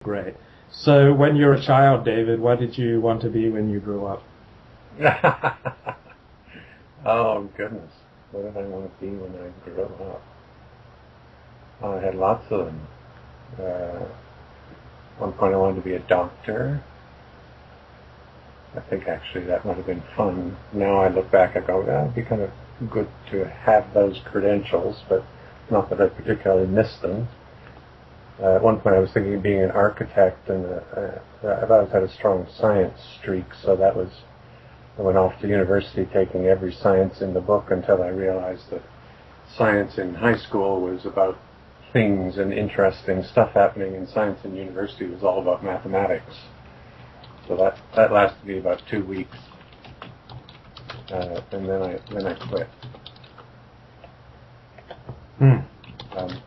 Great. So when you were a child, David, what did you want to be when you grew up? Oh, goodness. What did I want to be when I grew up? I had lots of them. At one point I wanted to be a doctor. I think actually that might have been fun. Now I look back, I go, that would be kind of good to have those credentials, but not that I particularly miss them. At one point I was thinking of being an architect, and I've always had a strong science streak, so I went off to university taking every science in the book until I realized that science in high school was about things and interesting stuff happening, and science in university was all about mathematics. So that lasted me about 2 weeks, and then I quit.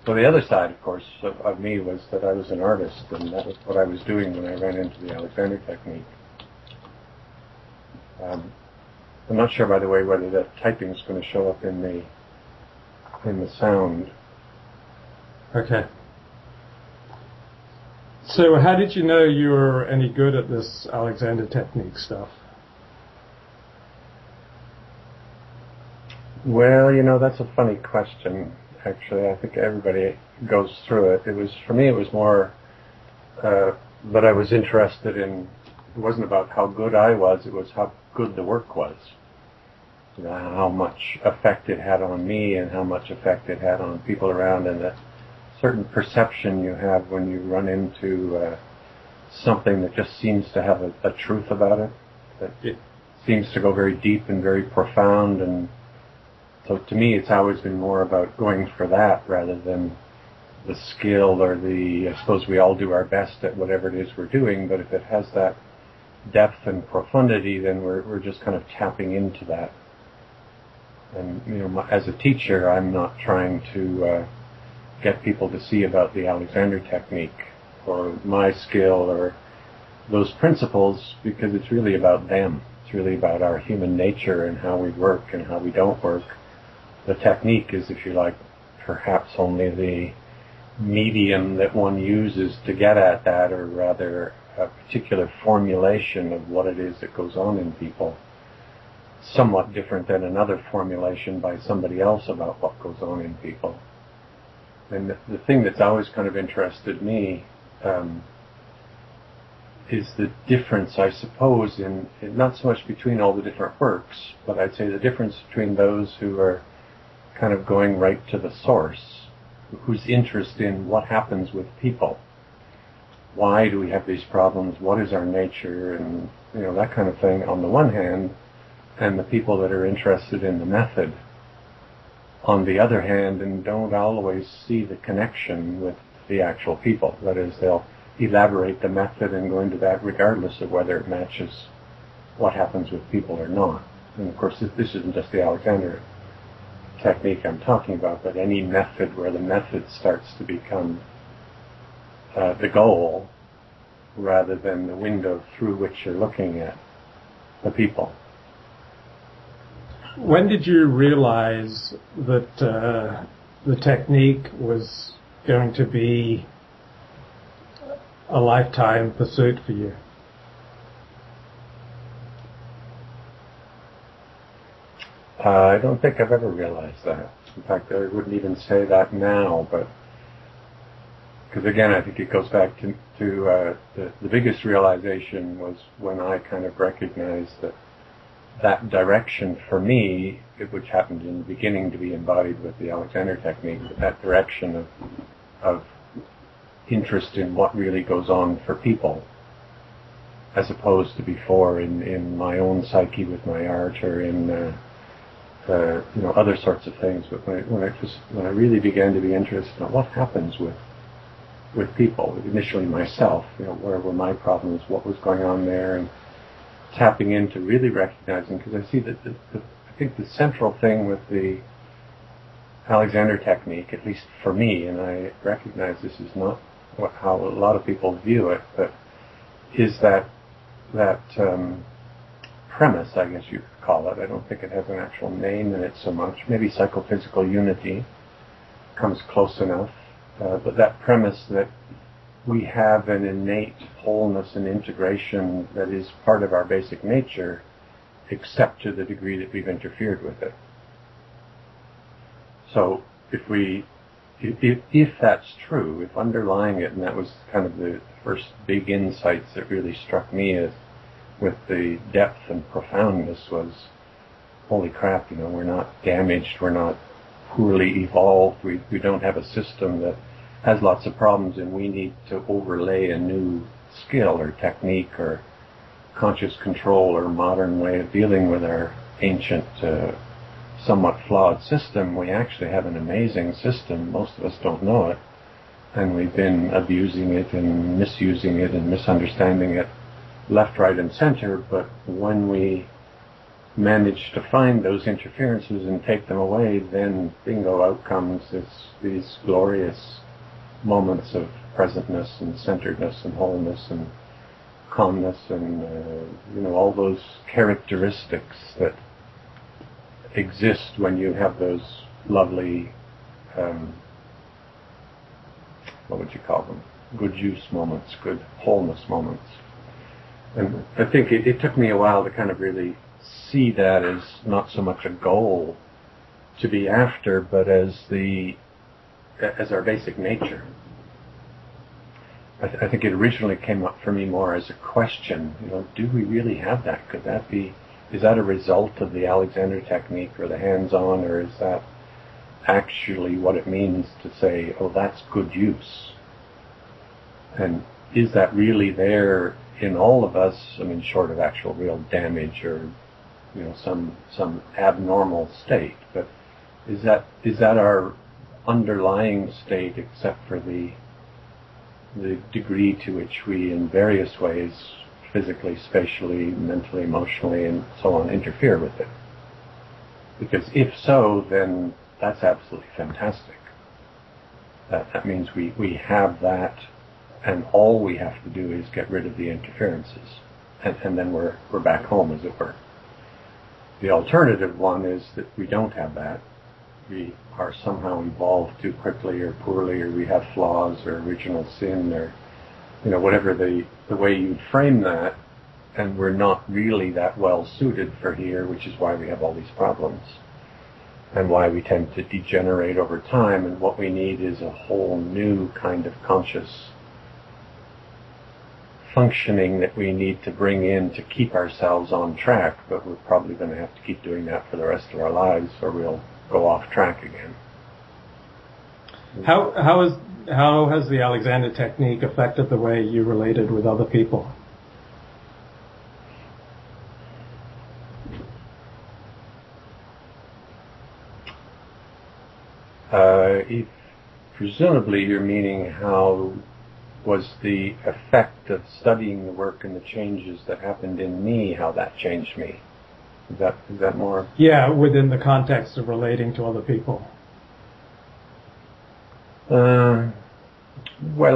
So the other side, of course, of me was that I was an artist, and that was what I was doing when I ran into the Alexander technique. I'm not sure, by the way, whether that typing is going to show up in the sound. Okay. So how did you know you were any good at this Alexander technique stuff? Well, that's a funny question, actually. I think everybody goes through it. For me, it was more that I was interested in. It wasn't about how good I was, it was how good the work was. How much effect it had on me and how much effect it had on people around, and the certain perception you have when you run into something that just seems to have a truth about it, that it seems to go very deep and very profound. And so to me it's always been more about going for that rather than the skill or I suppose we all do our best at whatever it is we're doing, but if it has that depth and profundity, then we're just kind of tapping into that. And as a teacher, I'm not trying to get people to see about the Alexander technique or my skill or those principles, because it's really about them. It's really about our human nature and how we work and how we don't work. The technique is, if you like, perhaps only the medium that one uses to get at that, or rather a particular formulation of what it is that goes on in people, somewhat different than another formulation by somebody else about what goes on in people. And the thing that's always kind of interested me is the difference, I suppose, in not so much between all the different works, but I'd say the difference between those who are kind of going right to the source, whose interest in what happens with people. Why do we have these problems? What is our nature? And, that kind of thing on the one hand, and the people that are interested in the method on the other hand, and don't always see the connection with the actual people. That is, they'll elaborate the method and go into that regardless of whether it matches what happens with people or not. And of course, this isn't just the Alexander technique I'm talking about, but any method where the method starts to become the goal rather than the window through which you're looking at the people. When did you realize that the technique was going to be a lifetime pursuit for you? I don't think I've ever realized that. In fact, I wouldn't even say that now, but because again, I think it goes back to the biggest realization was when I kind of recognized that direction for me, which happened in the beginning to be embodied with the Alexander technique, that direction of interest in what really goes on for people, as opposed to before in my own psyche with my art or in other sorts of things. But when I really began to be interested in what happens with people, initially myself, where were my problems, what was going on there, and tapping into really recognizing, because I see that I think the central thing with the Alexander technique, at least for me, and I recognize this is not how a lot of people view it, but is that premise, I guess you could call it. I don't think it has an actual name in it so much. Maybe psychophysical unity comes close enough, but that premise that we have an innate wholeness and integration that is part of our basic nature, except to the degree that we've interfered with it. So if that's true, if underlying it, and that was kind of the first big insights that really struck me as with the depth and profoundness was, holy crap, we're not damaged, we're not poorly evolved, we don't have a system that has lots of problems and we need to overlay a new skill or technique or conscious control or modern way of dealing with our ancient, somewhat flawed system. We actually have an amazing system. Most of us don't know it. And we've been abusing it and misusing it and misunderstanding it left, right, and center. But when we manage to find those interferences and take them away, then bingo, out comes these glorious moments of presentness and centeredness and wholeness and calmness and all those characteristics that exist when you have those lovely what would you call them, good use moments, good wholeness moments. And I think it took me a while to kind of really see that as not so much a goal to be after, but as our basic nature. I think it originally came up for me more as a question, do we really have that? Is that a result of the Alexander technique or the hands-on, or is that actually what it means to say, oh, that's good use? And is that really there in all of us? I mean, short of actual real damage or, some abnormal state, but is that our underlying state, except for the degree to which we, in various ways, physically, spatially, mentally, emotionally, and so on, interfere with it? Because if so, then that's absolutely fantastic. That means we have that, and all we have to do is get rid of the interferences, and then we're back home, as it were. The alternative one is that we don't have that. We are somehow evolved too quickly or poorly, or we have flaws or original sin, or whatever the way you'd frame that, and we're not really that well suited for here, which is why we have all these problems and why we tend to degenerate over time. And what we need is a whole new kind of conscious functioning that we need to bring in to keep ourselves on track, but we're probably going to have to keep doing that for the rest of our lives, or we'll go off track again. How has the Alexander technique affected the way you related with other people? Presumably you're meaning how was the effect of studying the work and the changes that happened in me, how that changed me. Is that more? Yeah, within the context of relating to other people. Well,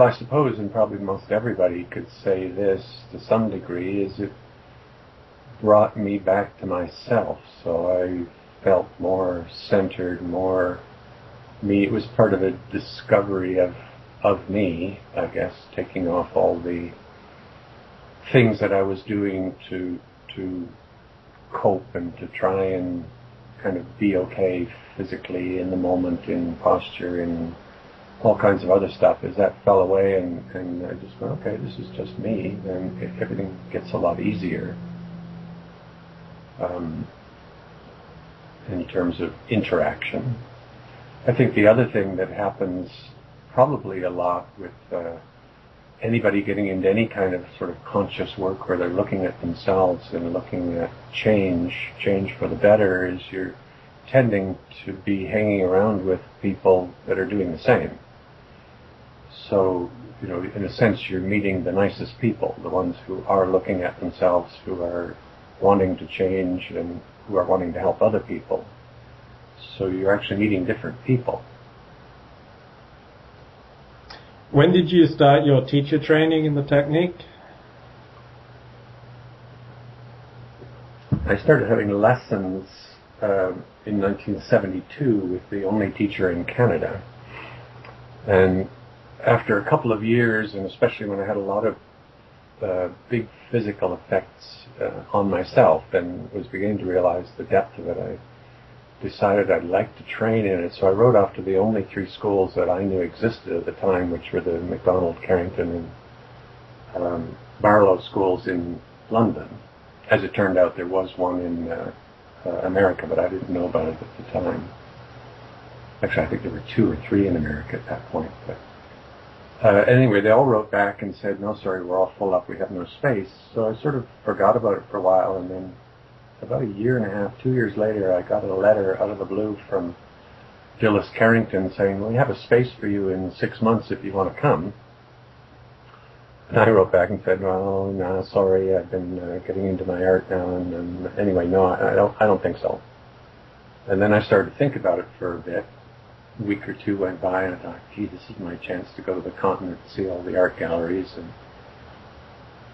I suppose, and probably most everybody could say this to some degree, is it brought me back to myself. So I felt more centered, more me. It was part of a discovery of me, I guess, taking off all the things that I was doing to cope and to try and kind of be okay physically in the moment, in posture, in all kinds of other stuff. As that fell away and I just went, okay, this is just me, then everything gets a lot easier in terms of interaction. I think the other thing that happens probably a lot with anybody getting into any kind of sort of conscious work where they're looking at themselves and looking at change for the better, is you're tending to be hanging around with people that are doing the same. So, in a sense, you're meeting the nicest people, the ones who are looking at themselves, who are wanting to change and who are wanting to help other people. So you're actually meeting different people. When did you start your teacher training in the technique? I started having lessons in 1972 with the only teacher in Canada. And after a couple of years, and especially when I had a lot of big physical effects on myself and was beginning to realize the depth of it, I decided I'd like to train in it. So I wrote off to the only 3 schools that I knew existed at the time, which were the McDonald, Carrington, and Barlow schools in London. As it turned out, there was one in America, but I didn't know about it at the time. Actually, I think there were 2 or 3 in America at that point. But anyway, they all wrote back and said, no, sorry, we're all full up, we have no space. So I sort of forgot about it for a while, and then about 1.5 years, 2 years later, I got a letter out of the blue from Gillis Carrington saying, well, we have a space for you in 6 months if you want to come. And I wrote back and said, well, no, sorry, I've been getting into my art now, and anyway, no, I don't think so. And then I started to think about it for a bit. A week or 2 went by, and I thought, gee, this is my chance to go to the continent and see all the art galleries. And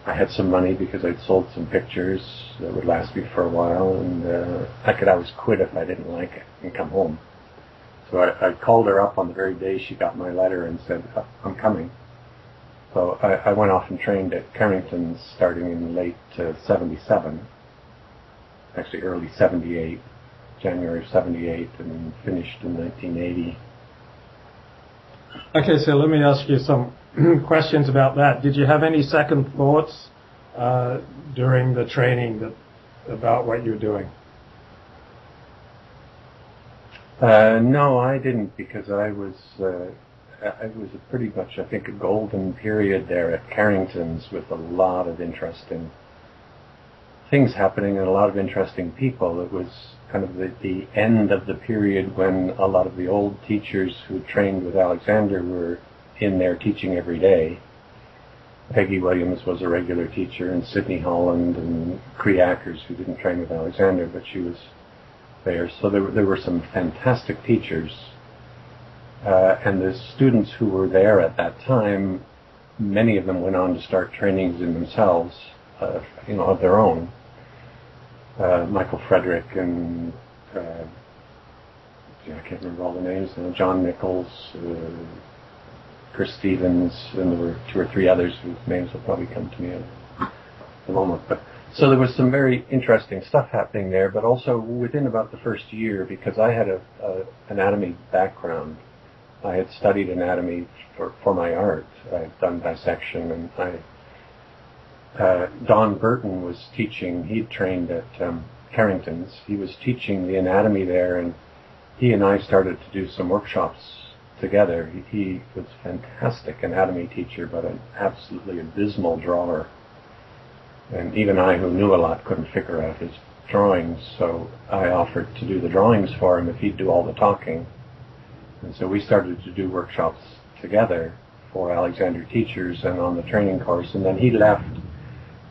I had some money because I'd sold some pictures that would last me for a while, and I could always quit if I didn't like it and come home. So I called her up on the very day she got my letter and said, I'm coming. So I went off and trained at Carrington's starting in late 77, actually early 78, January of 78, and finished in 1980. Okay, so let me ask you some questions about that. Did you have any second thoughts during the training about what you were doing? No, I didn't, because I was pretty much, I think, a golden period there at Carrington's with a lot of interesting things happening and a lot of interesting people. It was kind of the end of the period when a lot of the old teachers who trained with Alexander were in there teaching every day. Peggy Williams was a regular teacher, and Sidney Holland, and Cree Ackers, who didn't train with Alexander, but she was there. So there were some fantastic teachers. And the students who were there at that time, many of them went on to start trainings in themselves, of their own. Michael Frederick and I can't remember all the names. John Nichols, Chris Stevens, and there were 2 or 3 others whose names will probably come to me at the moment. But so there was some very interesting stuff happening there. But also within about the first year, because I had a anatomy background. I had studied anatomy for my art. I had done dissection, and Don Burton was teaching. He'd trained at Carrington's. He was teaching the anatomy there, and he and I started to do some workshops together. He was a fantastic anatomy teacher, but an absolutely abysmal drawer. And even I, who knew a lot, couldn't figure out his drawings, so I offered to do the drawings for him if he'd do all the talking. And so we started to do workshops together for Alexander teachers and on the training course. And then he left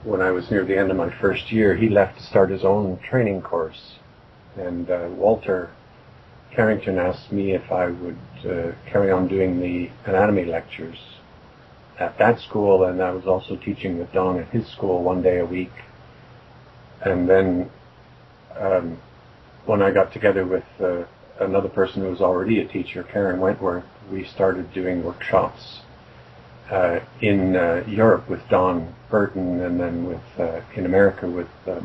when I was near the end of my first year. He left to start his own training course. And Walter Carrington asked me if I would carry on doing the anatomy lectures at that school. And I was also teaching with Don at his school 1 day a week. And then when I got together with another person who was already a teacher, Karen Wentworth, we started doing workshops in Europe with Don Burton, and then with in America with the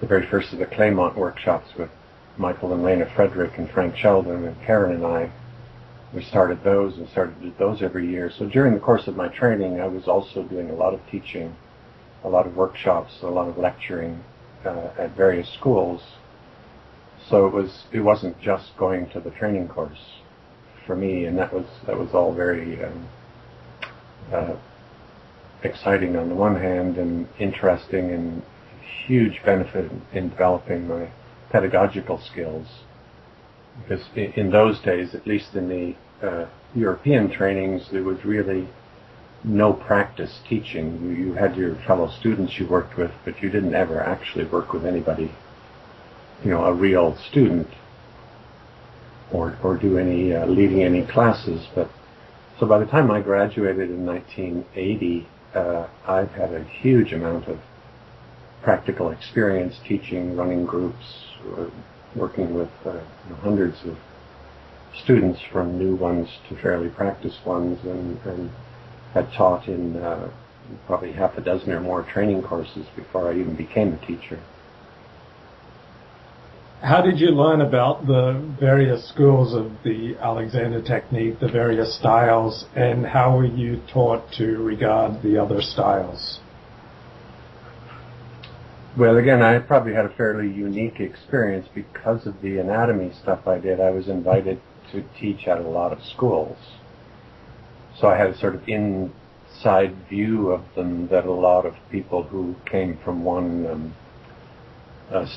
very first of the Claymont workshops with Michael and Lena Frederick and Frank Sheldon, and Karen and I. We started those and started to do those every year. So during the course of my training, I was also doing a lot of teaching, a lot of workshops, a lot of lecturing at various schools. So it wasn't just going to the training course for me, and that was all very exciting on the one hand, and interesting, and huge benefit in developing my pedagogical skills. Because in those days, at least in the European trainings, there was really no practice teaching. You had your fellow students you worked with, but you didn't ever actually work with anybody, a real student, or do any leading any classes. But so by the time I graduated in 1980, I've had a huge amount of practical experience teaching, running groups, working with hundreds of students, from new ones to fairly practiced ones, and had taught in probably half a dozen or more training courses before I even became a teacher. How did you learn about the various schools of the Alexander technique, the various styles, and how were you taught to regard the other styles? Well, again, I probably had a fairly unique experience because of the anatomy stuff I did. I was invited to teach at a lot of schools. So I had a sort of inside view of them that a lot of people who came from one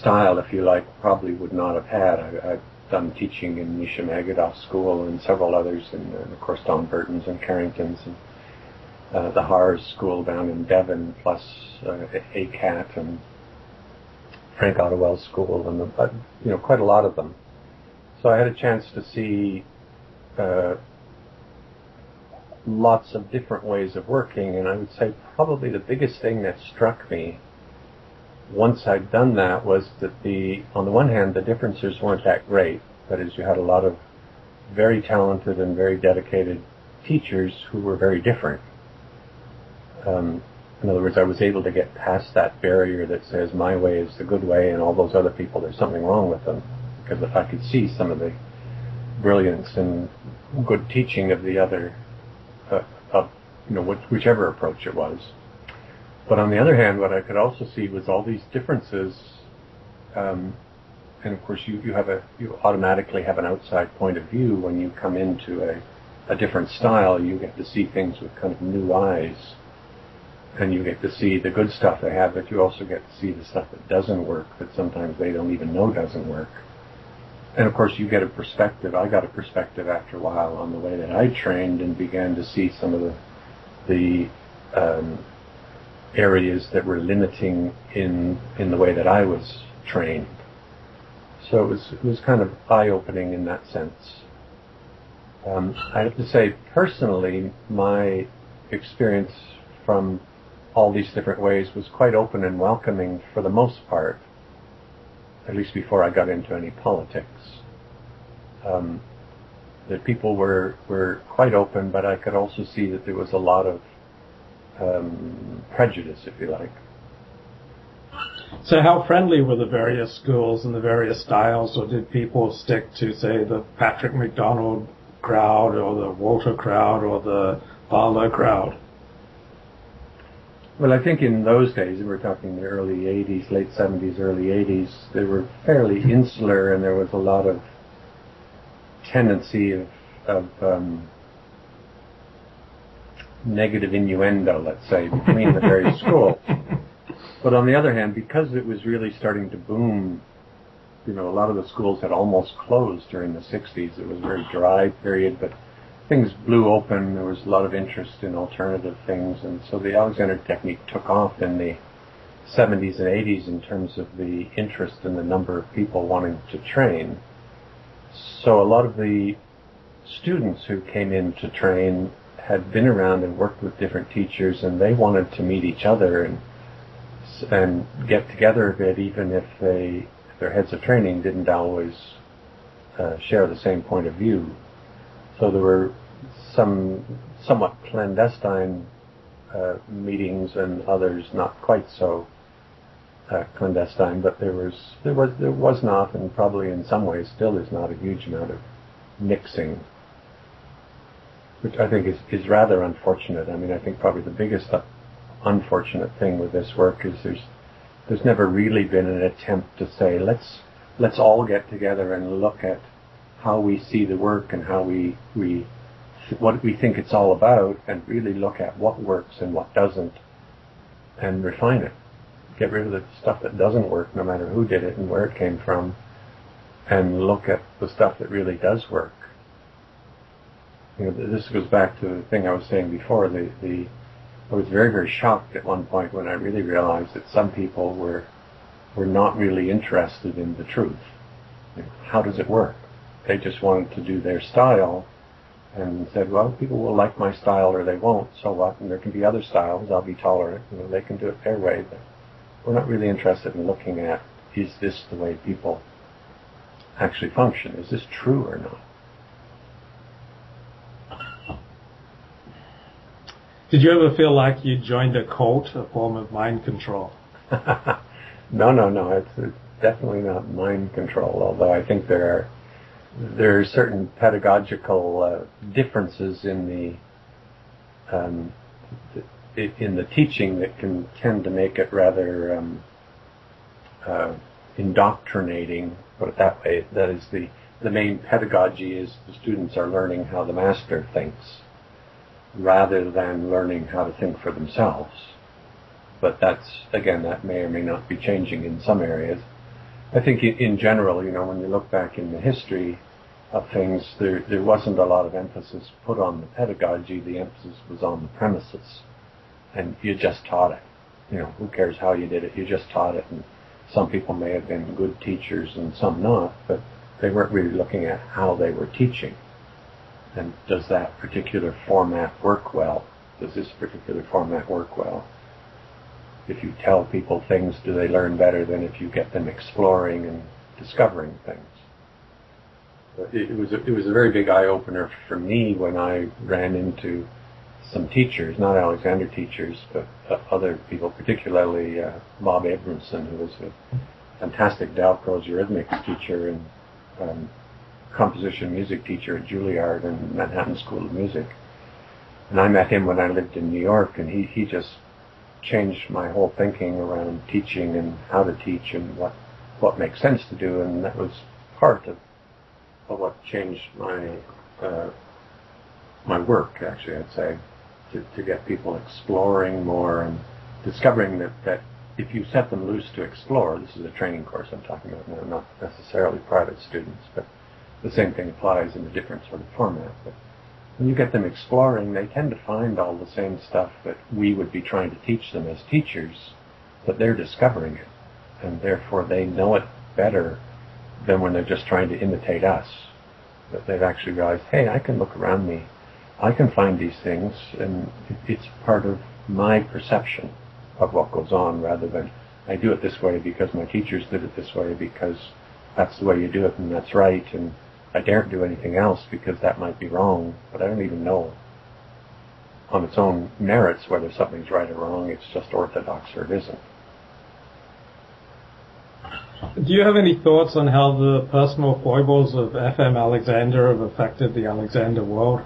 style, if you like, probably would not have had. I've done teaching in Misha Magadoff's school and several others, and of course Don Burton's and Carrington's, and the Haar's school down in Devon, plus ACAT and Frank Ottewell's school, and quite a lot of them. So I had a chance to see lots of different ways of working, and I would say probably the biggest thing that struck me once I'd done that was that on the one hand, the differences weren't that great. That is, you had a lot of very talented and very dedicated teachers who were very different. In other words, I was able to get past that barrier that says my way is the good way and all those other people, there's something wrong with them. Because if I could see some of the brilliance and good teaching of the other, whichever approach it was. But on the other hand, what I could also see was all these differences, and of course you automatically have an outside point of view when you come into a different style. You get to see things with kind of new eyes, and you get to see the good stuff they have, but you also get to see the stuff that doesn't work, that sometimes they don't even know doesn't work. And of course you get a perspective. I got a perspective after a while on the way that I trained, and began to see some of the areas that were limiting in the way that I was trained. So it was kind of eye-opening in that sense. I have to say, personally, my experience from all these different ways was quite open and welcoming for the most part, at least before I got into any politics. That people were quite open, but I could also see that there was a lot of prejudice, if you like. So how friendly were the various schools and the various styles, or did people stick to, say, the Patrick McDonald crowd or the Walter crowd or the Barlow crowd? Well, I think in those days, we're talking the early 80s, late 70s, early 80s, they were fairly insular, and there was a lot of tendency of negative innuendo, let's say, between the various schools. But on the other hand, because it was really starting to boom, a lot of the schools had almost closed during the 60s. It was a very dry period, but things blew open. There was a lot of interest in alternative things, and so the Alexander technique took off in the 70s and 80s in terms of the interest and the number of people wanting to train. So a lot of the students who came in to train had been around and worked with different teachers, and they wanted to meet each other and get together a bit, even if their heads of training didn't always share the same point of view. So there were some somewhat clandestine meetings, and others not quite so clandestine, but there was not, and probably in some ways still is not, a huge amount of mixing, which I think is rather unfortunate. I mean, I think probably the biggest unfortunate thing with this work is there's never really been an attempt to say, let's all get together and look at how we see the work and how what we think it's all about, and really look at what works and what doesn't, and refine it. Get rid of the stuff that doesn't work, no matter who did it and where it came from, and look at the stuff that really does work. This goes back to the thing I was saying before. I was very, very shocked at one point when I really realized that some people were not really interested in the truth. How does it work? They just wanted to do their style, and said, well, people will like my style or they won't, so what? And there can be other styles, I'll be tolerant. They can do it their way, but we're not really interested in looking at, is this the way people actually function? Is this true or not? Did you ever feel like you joined a cult, a form of mind control? No. It's definitely not mind control, although I think there are certain pedagogical differences in the teaching that can tend to make it rather indoctrinating, put it that way. That is, the main pedagogy is the students are learning how the master thinks rather than learning how to think for themselves. But that may or may not be changing in some areas. I think in general, when you look back in the history of things, there wasn't a lot of emphasis put on the pedagogy. The emphasis was on the premises. And you just taught it. Who cares how you did it? You just taught it. And some people may have been good teachers and some not, but they weren't really looking at how they were teaching. And does that particular format work well? Does this particular format work well? If you tell people things, do they learn better than if you get them exploring and discovering things? It was a very big eye-opener for me when I ran into some teachers, not Alexander teachers, but other people, particularly Bob Abramson, who was a fantastic Dalcroze eurythmics teacher and composition music teacher at Juilliard and Manhattan School of Music. And I met him when I lived in New York, and he just changed my whole thinking around teaching and how to teach and what makes sense to do, and that was part of what changed my work, actually, I'd say, to get people exploring more and discovering that if you set them loose to explore, this is a training course I'm talking about now, not necessarily private students, but the same thing applies in a different sort of format. But when you get them exploring, they tend to find all the same stuff that we would be trying to teach them as teachers, but they're discovering it, and therefore they know it better than when they're just trying to imitate us. That they've actually realized, hey, I can look around me, I can find these things, and it's part of my perception of what goes on, rather than I do it this way because my teachers did it this way, because that's the way you do it and that's right, and I daren't do anything else because that might be wrong, but I don't even know on its own merits whether something's right or wrong. It's just orthodox or it isn't. Do you have any thoughts on how the personal foibles of F.M. Alexander have affected the Alexander world?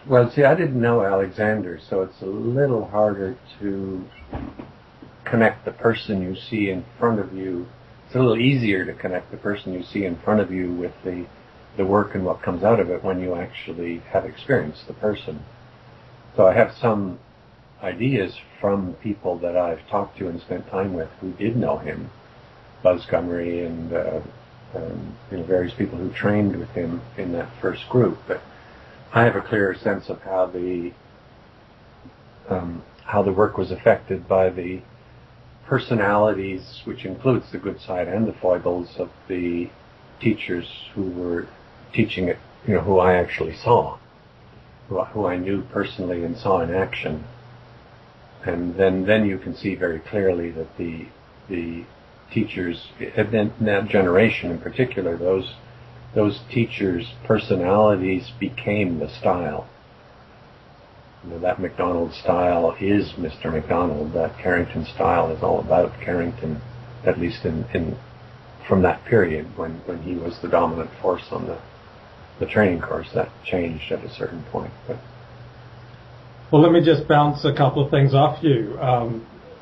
Well, see, I didn't know Alexander, so it's a little harder to connect the person you see in front of you. It's a little easier to connect the person you see in front of you with the work and what comes out of it when you actually have experienced the person. So I have some ideas from people that I've talked to and spent time with who did know him, Buzz Gummery and various people who trained with him in that first group. But I have a clearer sense of how the work was affected by the personalities, which includes the good side and the foibles of the teachers who were teaching it, who I actually saw, who I knew personally and saw in action. And then you can see very clearly that the teachers, in that generation in particular, those teachers' personalities became the style. That McDonald style is Mr. McDonald. That Carrington style is all about Carrington, at least from that period when he was the dominant force on the training course. That changed at a certain point. Well, let me just bounce a couple of things off you.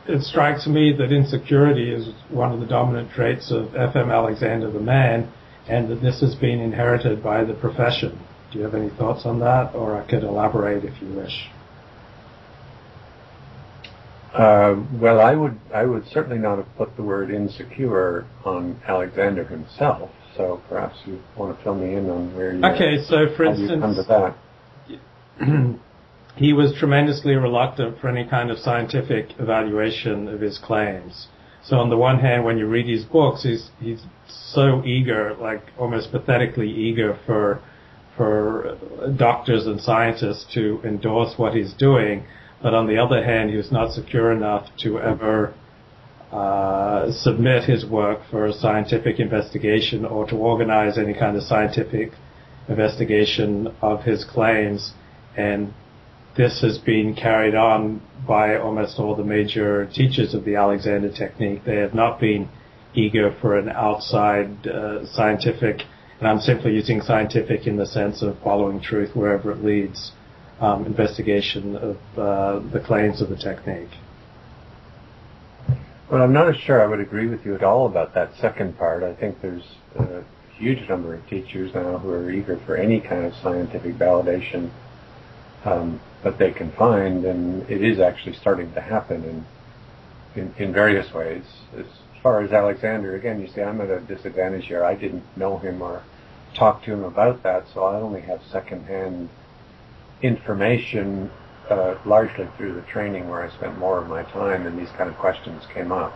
It strikes me that insecurity is one of the dominant traits of F.M. Alexander the man, and that this has been inherited by the profession. Do you have any thoughts on that, or I could elaborate if you wish? Well, I would certainly not have put the word insecure on Alexander himself. So perhaps you want to fill me in on where you. Okay, so for instance, come to that. He was tremendously reluctant for any kind of scientific evaluation of his claims. So on the one hand, when you read his books, he's so eager, like almost pathetically eager for doctors and scientists to endorse what he's doing. But on the other hand, he was not secure enough to ever submit his work for a scientific investigation or to organize any kind of scientific investigation of his claims. And this has been carried on by almost all the major teachers of the Alexander technique. They have not been eager for an outside scientific, and I'm simply using scientific in the sense of following truth wherever it leads, investigation of the claims of the technique. Well, I'm not sure I would agree with you at all about that second part. I think there's a huge number of teachers now who are eager for any kind of scientific validation that they can find, and it is actually starting to happen in various ways. As far as Alexander, again, you see, I'm at a disadvantage here. I didn't know him or talk to him about that, so I only have secondhand information, largely through the training where I spent more of my time and these kind of questions came up.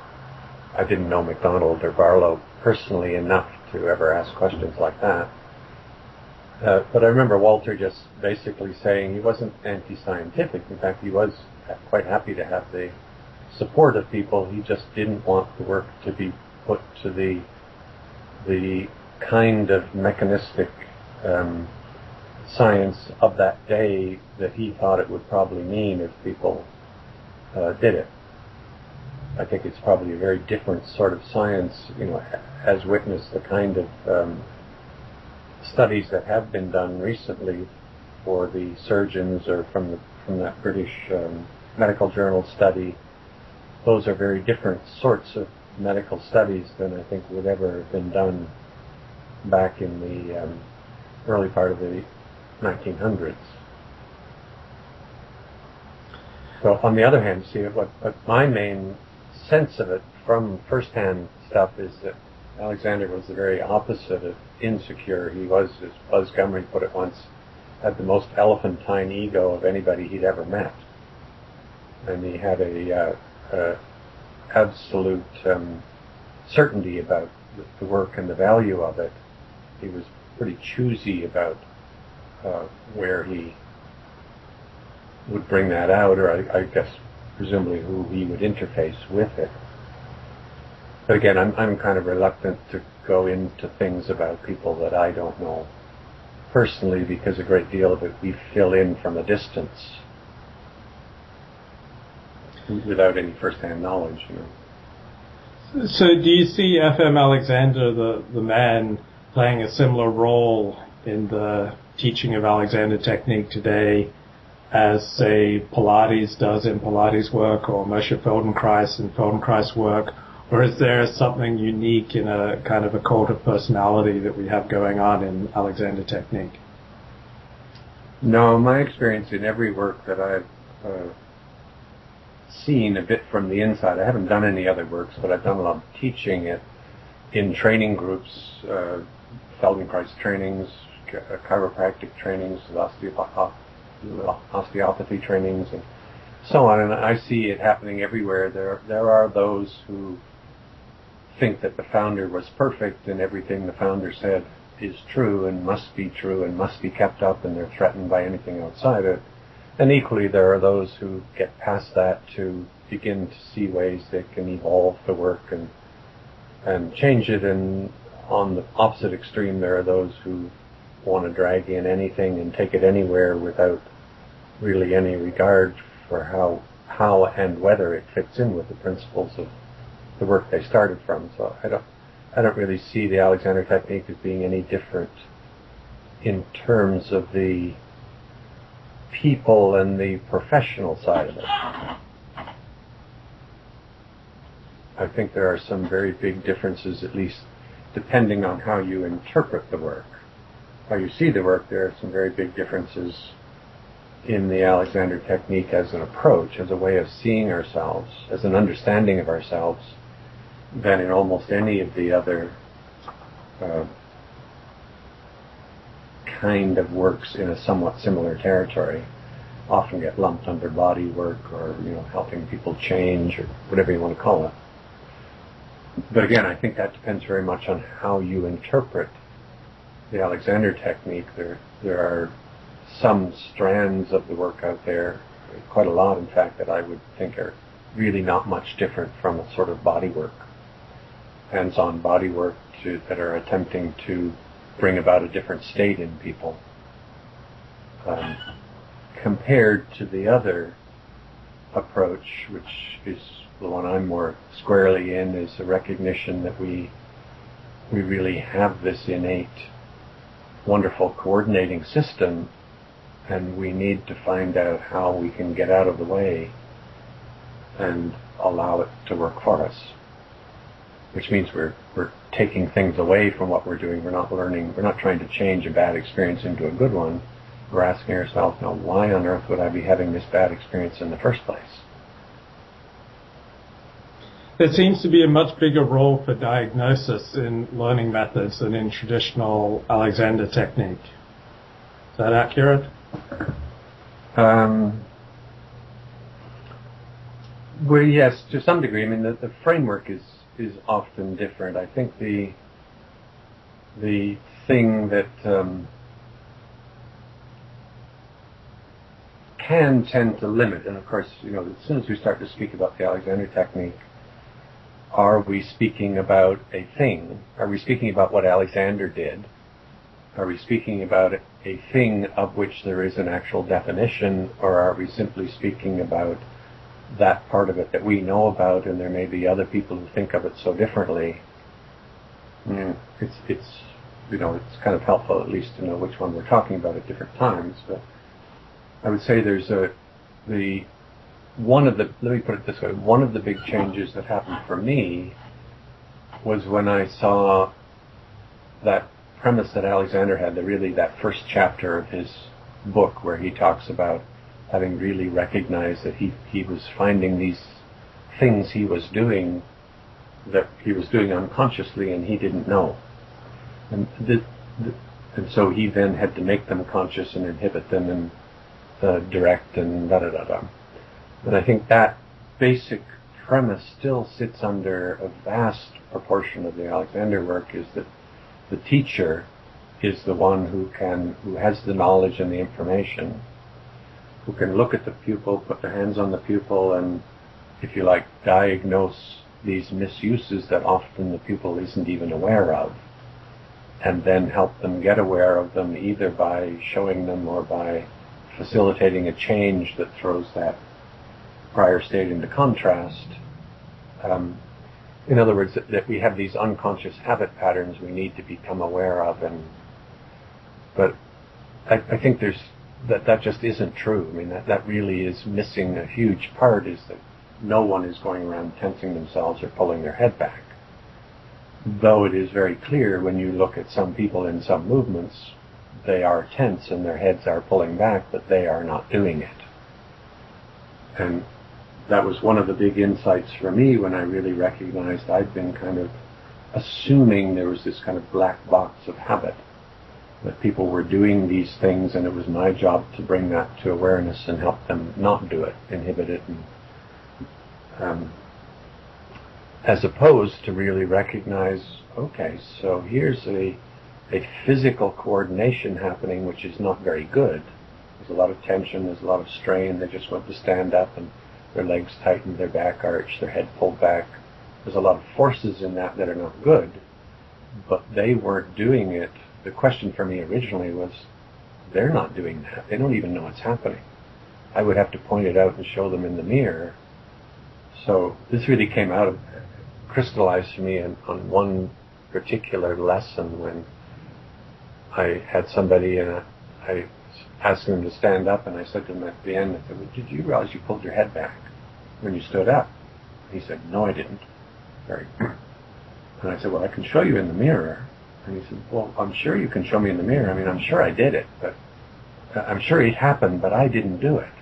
I didn't know McDonald or Barlow personally enough to ever ask questions like that. But I remember Walter just basically saying he wasn't anti-scientific. In fact, he was quite happy to have the support of people. He just didn't want the work to be put to the kind of mechanistic science of that day that he thought it would probably mean if people did it. I think it's probably a very different sort of science, as witnessed the kind of studies that have been done recently for the surgeons or from that British medical journal study. Those are very different sorts of medical studies than I think would ever have been done back in the early part of the 1900s. So on the other hand, see, what my main sense of it from first-hand stuff is that Alexander was the very opposite of insecure. He was, as Buzz Gumry put it once, had the most elephantine ego of anybody he'd ever met. And he had a absolute certainty about the work and the value of it. He was pretty choosy about where he would bring that out, or I guess presumably who he would interface with it. But again, I'm kind of reluctant to go into things about people that I don't know personally, because a great deal of it we fill in from a distance without any first-hand knowledge. So do you see F.M. Alexander, the man, playing a similar role in the teaching of Alexander technique today as, say, Pilates does in Pilates work, or Moshe Feldenkrais in Feldenkrais work? Or is there something unique in a kind of a cult of personality that we have going on in Alexander technique? No, my experience in every work that I've seen a bit from the inside, I haven't done any other works, but I've done a lot of teaching it in training groups, Feldenkrais trainings, chiropractic trainings, osteopathy trainings, and so on. And I see it happening everywhere. There are those who think that the founder was perfect and everything the founder said is true and must be true and must be kept up, and they're threatened by anything outside it. And equally, there are those who get past that to begin to see ways they can evolve the work and change it. And on the opposite extreme, there are those who want to drag in anything and take it anywhere without really any regard for how and whether it fits in with the principles of the work they started from. So I don't really see the Alexander technique as being any different in terms of the people and the professional side of it. I think there are some very big differences, at least depending on how you interpret the work. How you see the work, there are some very big differences in the Alexander technique as an approach, as a way of seeing ourselves, as an understanding of ourselves, than in almost any of the other kind of works in a somewhat similar territory. Often get lumped under body work, or helping people change, or whatever you want to call it. But again, I think that depends very much on how you interpret the Alexander technique. There are some strands of the work out there, quite a lot in fact, that I would think are really not much different from a sort of body work, hands-on body work that are attempting to bring about a different state in people, compared to the other approach, which is the one I'm more squarely in, is a recognition that we really have this innate, wonderful coordinating system, and we need to find out how we can get out of the way and allow it to work for us. Which means we're taking things away from what we're doing. We're not learning, we're not trying to change a bad experience into a good one. We're asking ourselves, now, why on earth would I be having this bad experience in the first place? There seems to be a much bigger role for diagnosis in learning methods than in traditional Alexander technique. Is that accurate? Well, yes, to some degree. I mean, the framework is often different. I think the thing that can tend to limit, and of course, as soon as we start to speak about the Alexander technique, are we speaking about a thing? Are we speaking about what Alexander did? Are we speaking about a thing of which there is an actual definition, or are we simply speaking about that part of it that we know about, and there may be other people who think of it so differently? It's kind of helpful at least to know which one we're talking about at different times. But I would say there's let me put it this way, one of the big changes that happened for me was when I saw that premise that Alexander had, that first chapter of his book where he talks about having really recognized that he was finding these things he was doing that he was doing unconsciously and he didn't know. And so he then had to make them conscious and inhibit them and direct and da-da-da-da. And I think that basic premise still sits under a vast proportion of the Alexander work, is that the teacher is the one who has the knowledge and the information, who can look at the pupil, put their hands on the pupil, and, if you like, diagnose these misuses that often the pupil isn't even aware of, and then help them get aware of them either by showing them or by facilitating a change that throws that prior state into contrast. In other words, that we have these unconscious habit patterns we need to become aware of, but I think that just isn't true. I mean, that really is missing a huge part, is that no one is going around tensing themselves or pulling their head back. Though it is very clear when you look at some people in some movements, they are tense and their heads are pulling back, but they are not doing it. And that was one of the big insights for me when I really recognized I'd been kind of assuming there was this kind of black box of habit, that people were doing these things and it was my job to bring that to awareness and help them not do it, inhibit it, and as opposed to really recognize, okay, so here's a physical coordination happening which is not very good. There's a lot of tension, there's a lot of strain, they just want to stand up and their legs tightened, their back arched, their head pulled back. There's a lot of forces in that are not good, but they weren't doing it. The question for me originally was, they're not doing that. They don't even know it's happening. I would have to point it out and show them in the mirror. So this really came out of, crystallized for me on one particular lesson when I had somebody and I asked him to stand up, and I said to him at the end, I said, well, did you realize you pulled your head back when you stood up? He said, no, I didn't. And I said, well, I can show you in the mirror. And he said, well, I'm sure you can show me in the mirror. I mean, I'm sure I did it, but I'm sure it happened, but I didn't do it.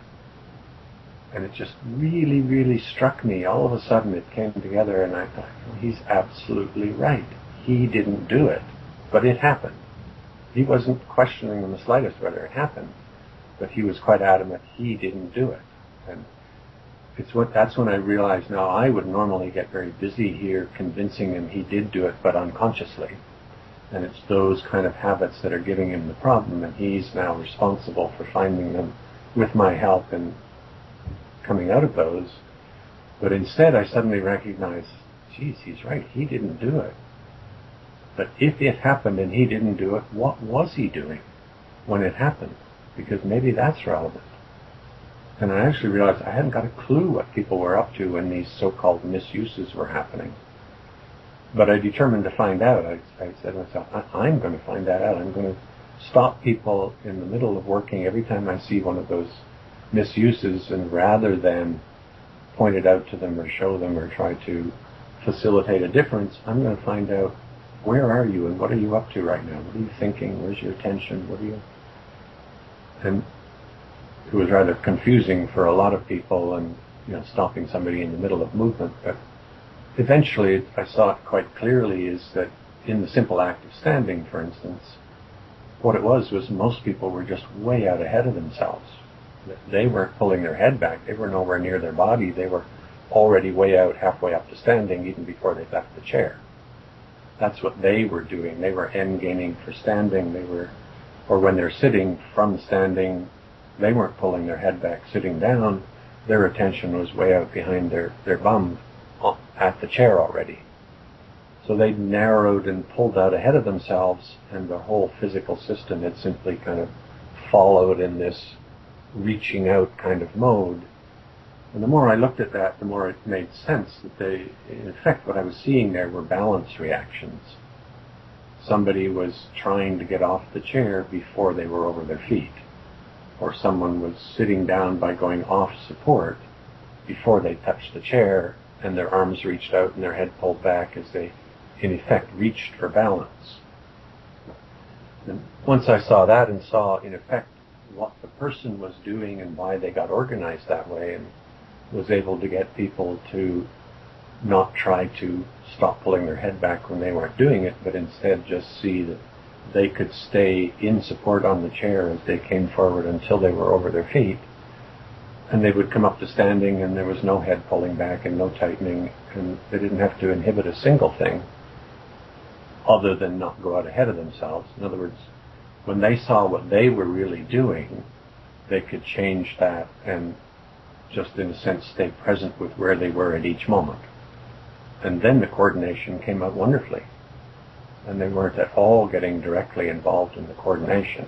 And it just really, really struck me. All of a sudden it came together, and I thought, he's absolutely right. He didn't do it, but it happened. He wasn't questioning in the slightest whether it happened, but he was quite adamant he didn't do it. And that's when I realized, now I would normally get very busy here convincing him he did do it, but unconsciously. And it's those kind of habits that are giving him the problem, and he's now responsible for finding them with my help and coming out of those. But instead I suddenly recognized, geez, he's right, he didn't do it. But if it happened and he didn't do it, what was he doing when it happened? Because maybe that's relevant. And I actually realized I hadn't got a clue what people were up to when these so-called misuses were happening. But I determined to find out. I said to myself, I'm going to find that out. I'm going to stop people in the middle of working every time I see one of those misuses, and rather than point it out to them or show them or try to facilitate a difference, I'm going to find out, where are you and what are you up to right now? What are you thinking? Where's your attention? What are you... And it was rather confusing for a lot of people, and stopping somebody in the middle of movement. But eventually I saw it quite clearly, is that in the simple act of standing, for instance, what it was most people were just way out ahead of themselves. They weren't pulling their head back. They were nowhere near their body. They were already way out, halfway up to standing, even before they left the chair. That's what they were doing. They were end gaming for standing. Or when they're sitting from standing, they weren't pulling their head back sitting down. Their attention was way out behind their bum at the chair already. So they narrowed and pulled out ahead of themselves, and the whole physical system had simply kind of followed in this reaching out kind of mode. And the more I looked at that, the more it made sense that in effect, what I was seeing there were balance reactions. Somebody was trying to get off the chair before they were over their feet. Or someone was sitting down by going off support before they touched the chair, and their arms reached out and their head pulled back as they, in effect, reached for balance. And once I saw that and saw, in effect, what the person was doing and why they got organized that way, and was able to get people to not try to stop pulling their head back when they weren't doing it, but instead just see that they could stay in support on the chair as they came forward until they were over their feet, and they would come up to standing and there was no head pulling back and no tightening, and they didn't have to inhibit a single thing other than not go out ahead of themselves. In other words, when they saw what they were really doing, they could change that and just in a sense stay present with where they were at each moment. And then the coordination came out wonderfully. And they weren't at all getting directly involved in the coordination.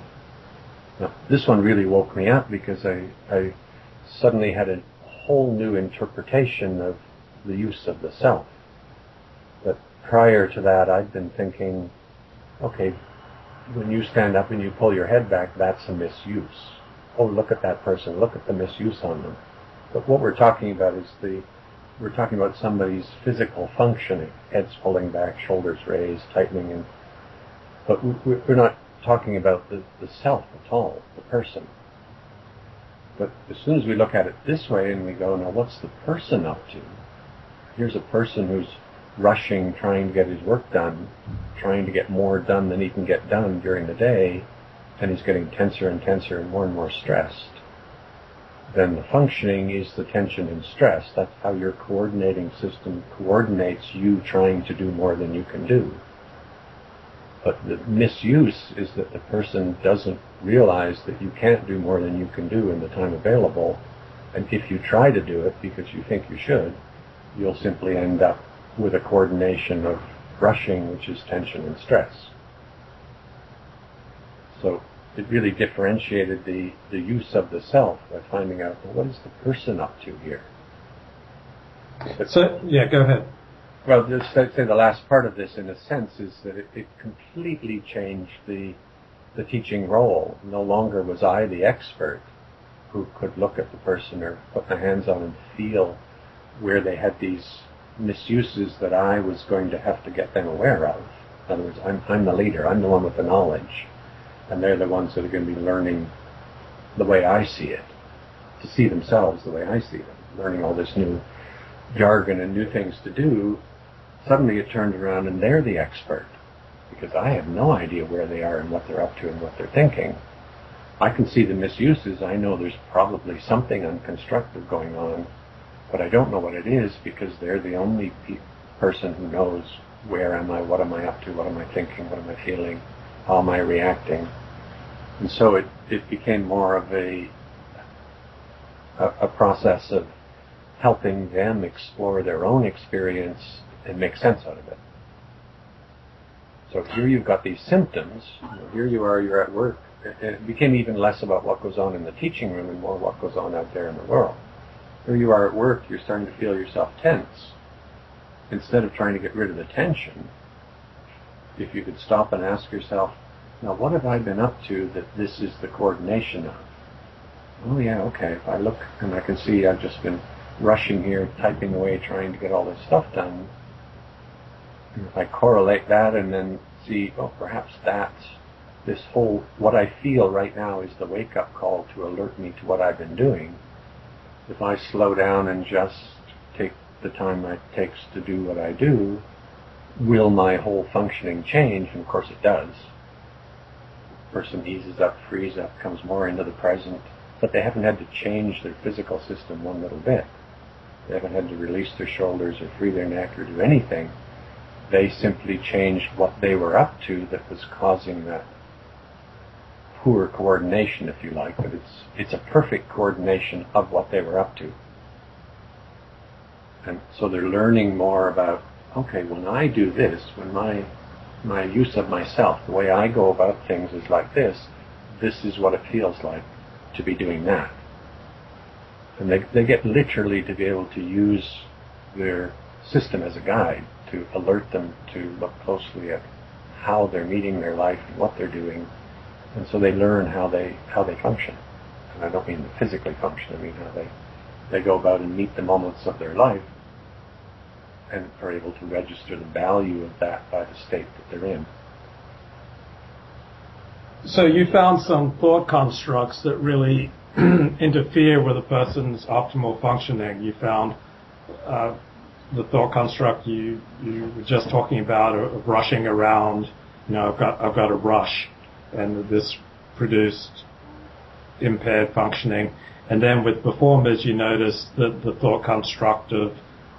Now, this one really woke me up, because I suddenly had a whole new interpretation of the use of the self. But prior to that, I'd been thinking, okay, when you stand up and you pull your head back, that's a misuse. Oh, look at that person, look at the misuse on them. But what we're talking about is we're talking about somebody's physical functioning, heads pulling back, shoulders raised, tightening, but we're not talking about the self at all, the person. But as soon as we look at it this way and we go, now what's the person up to? Here's a person who's rushing, trying to get his work done, trying to get more done than he can get done during the day, and he's getting tenser and tenser and more stressed. Then the functioning is the tension and stress. That's how your coordinating system coordinates you trying to do more than you can do. But the misuse is that the person doesn't realize that you can't do more than you can do in the time available, and if you try to do it because you think you should, you'll simply end up with a coordination of rushing, which is tension and stress. So it really differentiated the use of the self by finding out, well, what is the person up to here? So, yeah, go ahead. Well, just I'd say the last part of this, in a sense, is that it completely changed the teaching role. No longer was I the expert who could look at the person or put my hands on and feel where they had these misuses that I was going to have to get them aware of. In other words, I'm the leader. I'm the one with the knowledge. And they're the ones that are going to be learning the way I see it, to see themselves the way I see them, learning all this new jargon and new things to do. Suddenly it turned around and they're the expert, because I have no idea where they are and what they're up to and what they're thinking. I can see the misuses. I know there's probably something unconstructive going on, but I don't know what it is, because they're the only person who knows where am I, what am I up to, what am I thinking, what am I feeling, how am I reacting. And so it became more of a process of helping them explore their own experience and make sense out of it. So here you've got these symptoms. Here you are, you're at work. It became even less about what goes on in the teaching room and more what goes on out there in the world. Here you are at work, you're starting to feel yourself tense. Instead of trying to get rid of the tension, if you could stop and ask yourself, now what have I been up to that this is the coordination of? Oh yeah, okay, if I look and I can see I've just been rushing here, typing away, trying to get all this stuff done. And if I correlate that and then see, oh, perhaps that's this whole, what I feel right now is the wake-up call to alert me to what I've been doing. If I slow down and just take the time it takes to do what I do, will my whole functioning change? And of course it does. The person eases up, frees up, comes more into the present, but they haven't had to change their physical system one little bit. They haven't had to release their shoulders or free their neck or do anything. They simply changed what they were up to that was causing that poor coordination, if you like, but it's a perfect coordination of what they were up to. And so they're learning more about, okay, when I do this, when my use of myself, the way I go about things is like this is what it feels like to be doing that. And they get literally to be able to use their system as a guide to alert them to look closely at how they're meeting their life and what they're doing. And so they learn how they function. And I don't mean physically function, I mean how they go about and meet the moments of their life and are able to register the value of that by the state that they're in. So you found some thought constructs that really interfere with a person's optimal functioning. You found the thought construct you were just talking about of rushing around. You know, I've got to rush, and this produced impaired functioning. And then with performers, you notice that the thought construct of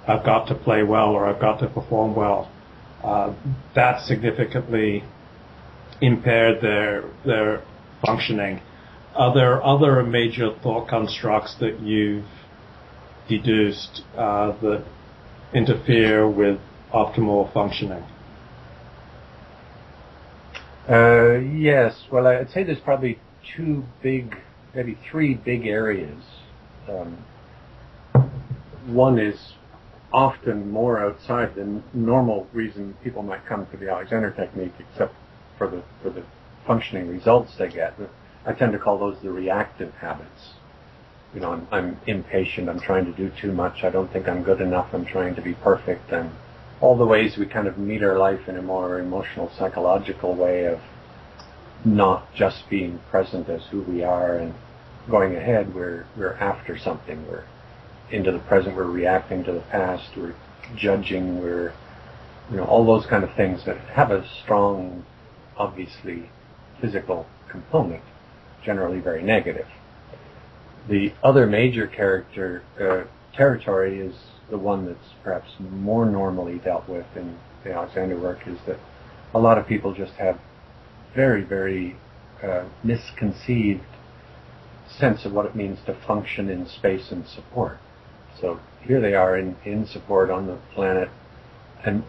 I've got to play well or I've got to perform well, that significantly impaired their functioning. Are there other major thought constructs that you've deduced that interfere with optimal functioning? Yes. Well, I'd say there's probably maybe three big areas. One is often more outside the normal reason people might come to the Alexander technique, except for the functioning results they get. I tend to call those the reactive habits. You know, I'm impatient, I'm trying to do too much, I don't think I'm good enough, I'm trying to be perfect, and all the ways we kind of meet our life in a more emotional, psychological way of not just being present as who we are and going ahead, we're after something, we're into the present, we're reacting to the past, we're judging, we're, you know, all those kind of things that have a strong, obviously, physical component, generally very negative. The other major territory is the one that's perhaps more normally dealt with in the Alexander work, is that a lot of people just have very, very misconceived sense of what it means to function in space and support. So here they are in support on the planet,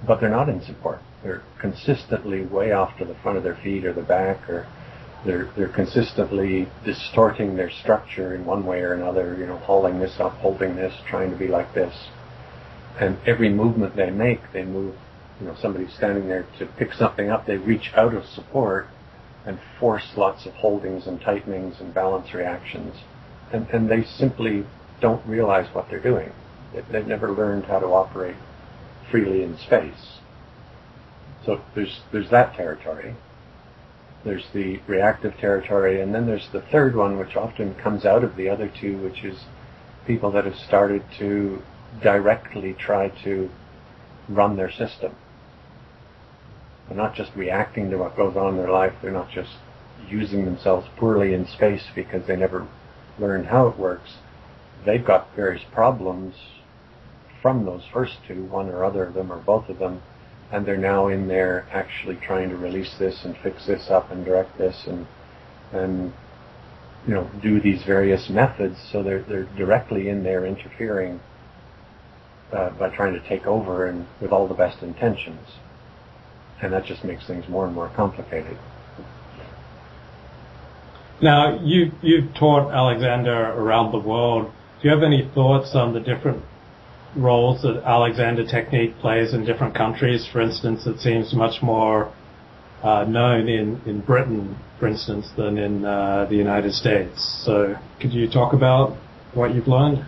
but they're not in support. They're consistently way off to the front of their feet or the back, or they're consistently distorting their structure in one way or another, you know, hauling this up, holding this, trying to be like this. And every movement they make, they move, you know, somebody's standing there to pick something up, they reach out of support and force lots of holdings and tightenings and balance reactions. And they simply don't realize what they're doing. They've never learned how to operate freely in space. So there's that territory. There's the reactive territory, and then there's the third one, which often comes out of the other two, which is people that have started to directly try to run their system. They're not just reacting to what goes on in their life, they're not just using themselves poorly in space because they never learned how it works. They've got various problems from those first two, one or other of them or both of them, and they're now in there actually trying to release this and fix this up and direct this and you know, do these various methods. So they're directly in there interfering by trying to take over and with all the best intentions. And that just makes things more and more complicated. Now, you've taught Alexander around the world. Do you have any thoughts on the different roles that Alexander technique plays in different countries? For instance, it seems much more known in Britain, for instance, than in the United States. So could you talk about what you've learned?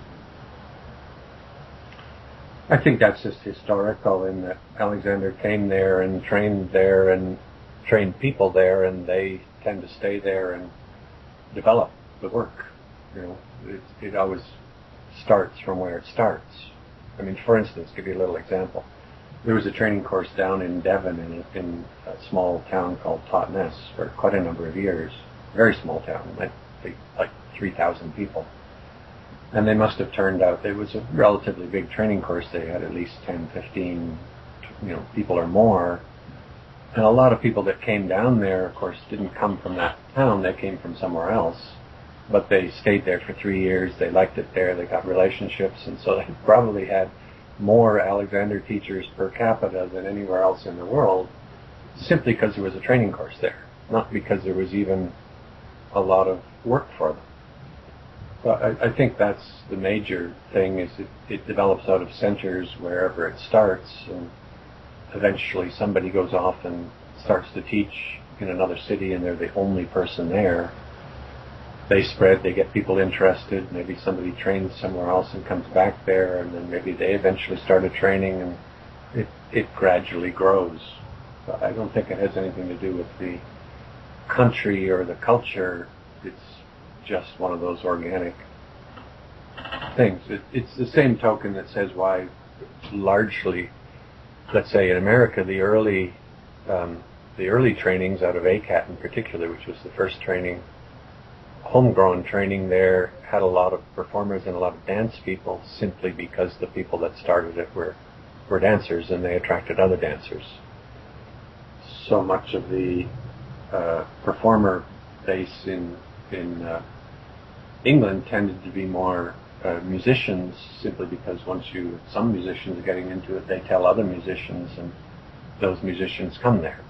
I think that's just historical in that Alexander came there and trained people there, and they tend to stay there and develop the work. You know, it always starts from where it starts. I mean, for instance, give you a little example. There was a training course down in Devon in a small town called Totnes for quite a number of years. Very small town, like 3,000 people. And they must have turned out, it was a relatively big training course. They had at least 10, 15, people or more. And a lot of people that came down there, of course, didn't come from that town. They came from somewhere else. But they stayed there for 3 years. They liked it there. They got relationships. And so they probably had more Alexander teachers per capita than anywhere else in the world, simply because there was a training course there, not because there was even a lot of work for them. But I think that's the major thing, is it develops out of centers wherever it starts, and eventually somebody goes off and starts to teach in another city, and they're the only person there. They spread, they get people interested, maybe somebody trains somewhere else and comes back there, and then maybe they eventually start a training, and it gradually grows. But I don't think it has anything to do with the country or the culture. It's just one of those organic things. It's the same token that says why largely, let's say in America, the early trainings out of ACAT in particular, which was the first training, homegrown training there, had a lot of performers and a lot of dance people, simply because the people that started it were dancers, and they attracted other dancers. So much of the performer base in England tended to be more musicians, simply because some musicians are getting into it, they tell other musicians, and those musicians come there.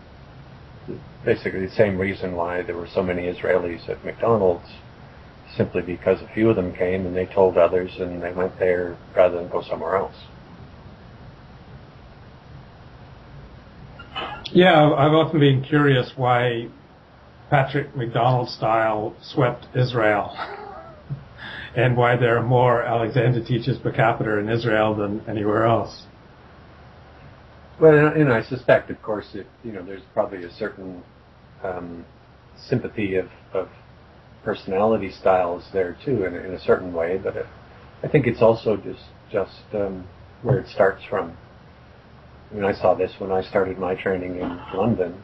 Basically the same reason why there were so many Israelis at McDonald's, simply because a few of them came and they told others, and they went there rather than go somewhere else. Yeah, I've often been curious why Patrick McDonald style swept Israel and why there are more Alexander teachers per capita in Israel than anywhere else. Well, and I suspect, of course, there's probably a certain sympathy of personality styles there too, in a certain way. But I think it's also just where it starts from. I mean, I saw this when I started my training in London,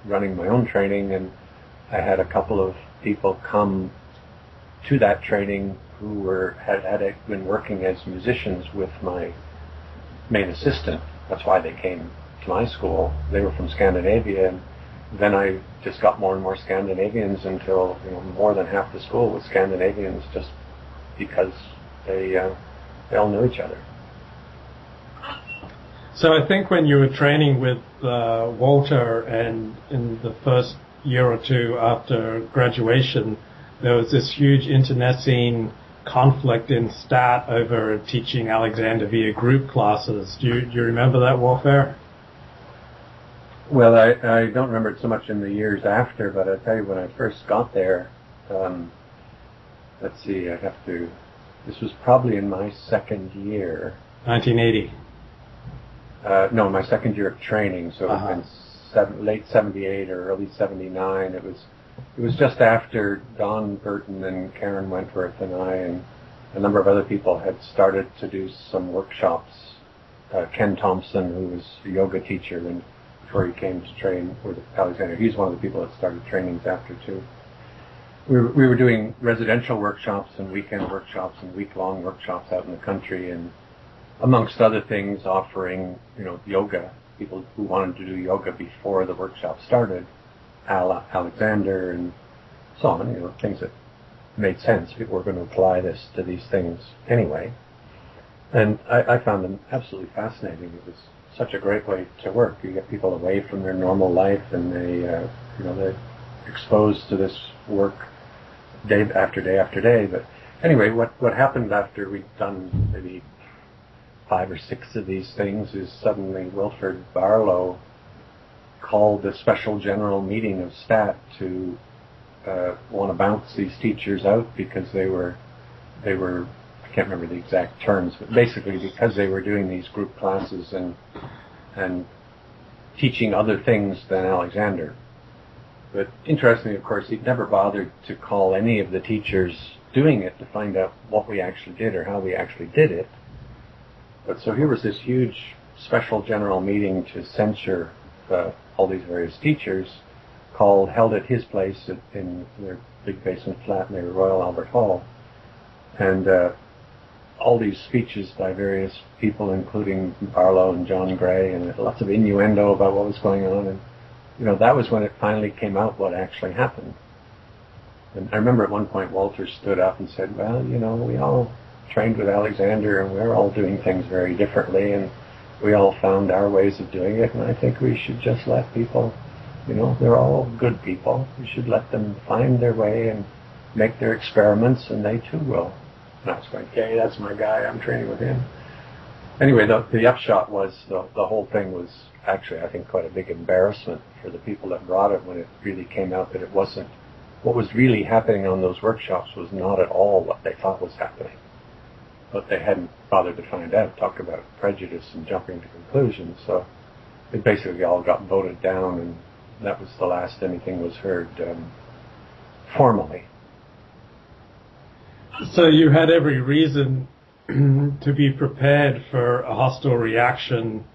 running my own training, and I had a couple of people come to that training who had been working as musicians with my main assistant. That's why they came to my school. They were from Scandinavia, and then I just got more and more Scandinavians until more than half the school was Scandinavians, just because they all knew each other. So I think when you were training with Walter, and in the first year or two after graduation, there was this huge internecine conflict in STAT over teaching Alexander via group classes. Do you remember that warfare? Well, I don't remember it so much in the years after, but I tell you, when I first got there, let's see, this was probably in my second year. 1980. No, my second year of training, so it would have been late 78 or early 79. It was just after Don Burton and Karen Wentworth and I and a number of other people had started to do some workshops. Ken Thompson, who was a yoga teacher and before he came to train with Alexander, he's one of the people that started trainings after too. We were doing residential workshops and weekend workshops and week-long workshops out in the country, and amongst other things, offering, yoga, people who wanted to do yoga before the workshop started, Alexander and so on, things that made sense. People were going to apply this to these things anyway. And I found them absolutely fascinating. It was such a great way to work. You get people away from their normal life, and they're exposed to this work day after day after day. But anyway, what happened after we'd done maybe 5 or 6 of these things is suddenly Wilfred Barlow called a special general meeting of STAT to want to bounce these teachers out because they were I can't remember the exact terms, but basically because they were doing these group classes and teaching other things than Alexander. But interestingly, of course, he'd never bothered to call any of the teachers doing it to find out what we actually did or how we actually did it. But so here was this huge special general meeting to censure all these various teachers, held at his place in their big basement flat near Royal Albert Hall. And all these speeches by various people, including Barlow and John Gray, and lots of innuendo about what was going on. And, that was when it finally came out what actually happened. And I remember at one point Walter stood up and said, well, we all trained with Alexander and we're all doing things very differently and we all found our ways of doing it, and I think we should just let people, they're all good people. We should let them find their way and make their experiments, and they too will. And I was going, okay, that's my guy, I'm training with him. Anyway, the upshot was the whole thing was actually, I think, quite a big embarrassment for the people that brought it when it really came out that it wasn't. What was really happening on those workshops was not at all what they thought was happening. But they hadn't bothered to find out, talk about prejudice and jumping to conclusions. So it basically all got voted down, and that was the last anything was heard formally. So you had every reason to be prepared for a hostile reaction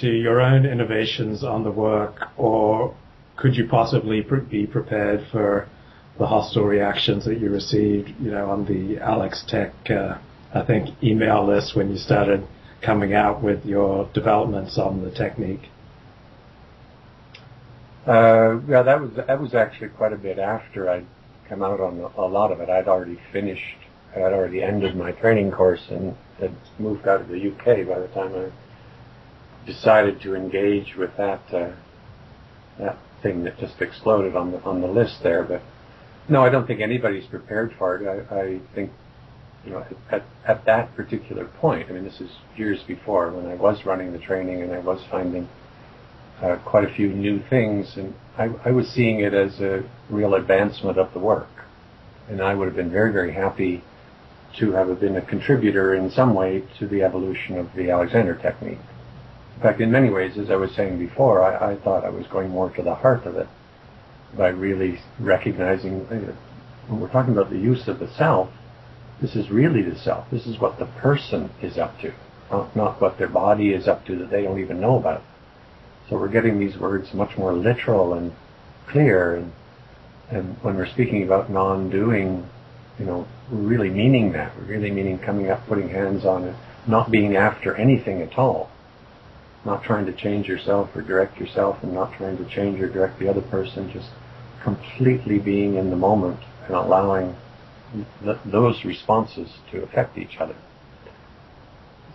to your own innovations on the work, or could you possibly be prepared for the hostile reactions that you received, on the Alex Tech, I think, email list when you started coming out with your developments on the technique? Yeah, that was actually quite a bit after I'd come out on a lot of it. I'd already finished. I had already ended my training course and had moved out of the UK by the time I decided to engage with that thing that just exploded on the list there. But no, I don't think anybody's prepared for it. I think, at that particular point, this is years before when I was running the training and I was finding quite a few new things, and I was seeing it as a real advancement of the work. And I would have been very, very happy to have been a contributor in some way to the evolution of the Alexander technique. In fact, in many ways, as I was saying before, I thought I was going more to the heart of it by really recognizing when we're talking about the use of the self, this is really the self. This is what the person is up to, not what their body is up to that they don't even know about. So we're getting these words much more literal and clear, and when we're speaking about non-doing, we're really meaning that. We're really meaning coming up, putting hands on it, not being after anything at all, not trying to change yourself or direct yourself, and not trying to change or direct the other person, just completely being in the moment and allowing those responses to affect each other.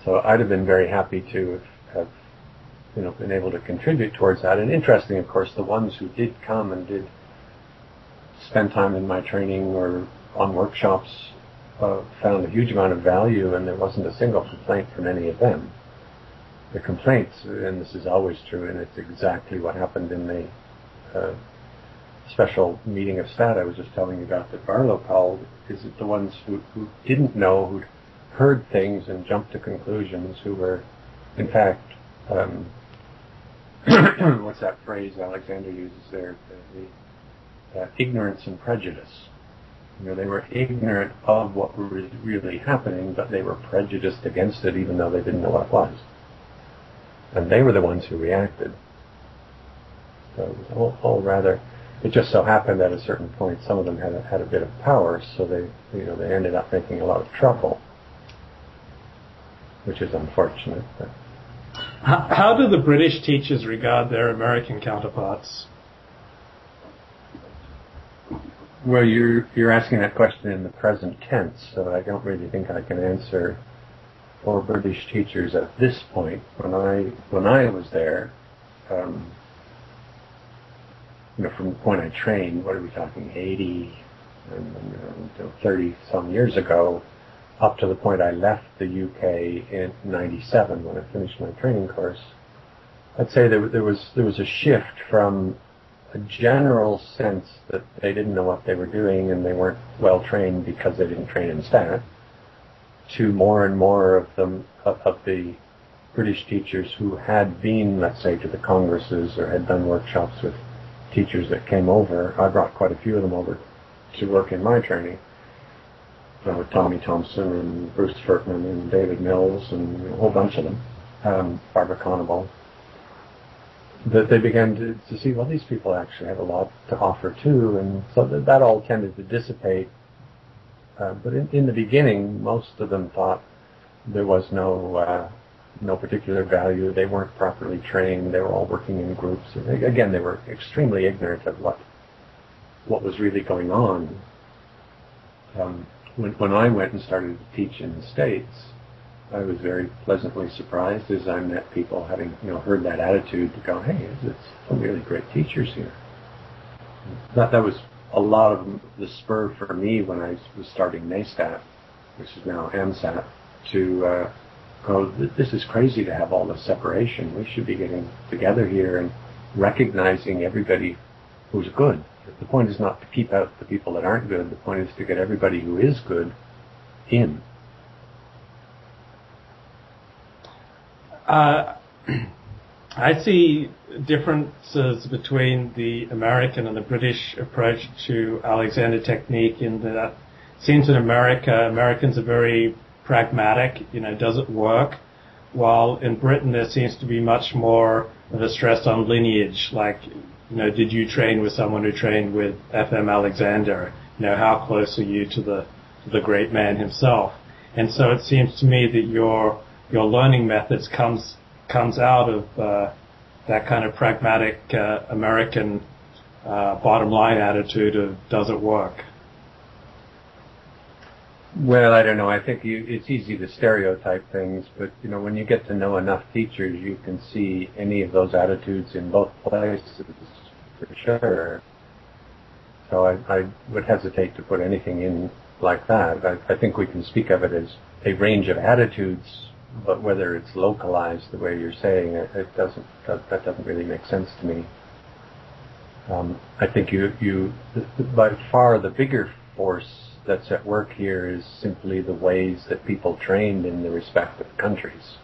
So I'd have been very happy to have been able to contribute towards that. And interesting, of course, the ones who did come and did spend time in my training or on workshops found a huge amount of value, and there wasn't a single complaint from any of them. The complaints, and this is always true, and it's exactly what happened in the special meeting of STAT I was just telling you about that Barlow called, is that the ones who didn't know, who'd heard things and jumped to conclusions, who were, in fact, what's that phrase Alexander uses there? Ignorance and prejudice. They were ignorant of what was really happening, but they were prejudiced against it even though they didn't know what it was. And they were the ones who reacted. So it was all rather, it just so happened at a certain point some of them had a bit of power, so they ended up making a lot of trouble, which is unfortunate. But how do the British teachers regard their American counterparts? Well, you're asking that question in the present tense, so I don't really think I can answer for British teachers at this point. When I was there, from the point I trained, what are we talking, 80 and 30 some years ago, up to the point I left the UK in 97 when I finished my training course, I'd say there was a shift from a general sense that they didn't know what they were doing and they weren't well trained because they didn't train in stat, to more and more of the British teachers who had been, let's say, to the congresses or had done workshops with teachers that came over. I brought quite a few of them over to work in my training. Tommy Thompson and Bruce Furtman and David Mills and a whole bunch of them, Barbara Conable, that they began to see, well, these people actually have a lot to offer too, and so that all tended to dissipate. But in the beginning, most of them thought there was no particular value. They weren't properly trained. They were all working in groups. And again, they were extremely ignorant of what was really going on. When I went and started to teach in the States, I was very pleasantly surprised as I met people having heard that attitude to go, hey, there's some really great teachers here. That was a lot of the spur for me when I was starting NASTAT, which is now AMSAT, to go, this is crazy to have all this separation. We should be getting together here and recognizing everybody who's good. The point is not to keep out the people that aren't good. The point is to get everybody who is good in. I see differences between the American and the British approach to Alexander technique in that it seems in Americans are very pragmatic, does it work? While in Britain there seems to be much more of a stress on lineage, like, did you train with someone who trained with F.M. Alexander? How close are you to the great man himself? And so it seems to me that your learning methods comes out of that kind of pragmatic American bottom line attitude of does it work? Well, I don't know. I think it's easy to stereotype things, but when you get to know enough teachers, you can see any of those attitudes in both places for sure. So I would hesitate to put anything in like that. I think we can speak of it as a range of attitudes, but whether it's localized the way you're saying, that doesn't really make sense to me. I think by far the bigger force that's at work here is simply the ways that people trained in the respective countries.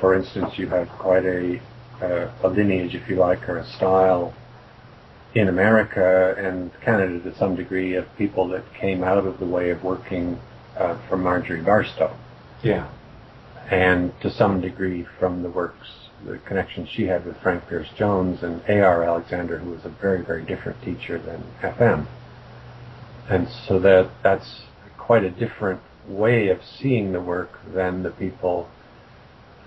For instance, you have quite a lineage, if you like, or a style in America and Canada to some degree of people that came out of the way of working from Marjorie Barstow. Yeah. And to some degree from the connection she had with Frank Pierce Jones and A.R. Alexander, who was a very, very different teacher than F.M. And so that's quite a different way of seeing the work than the people,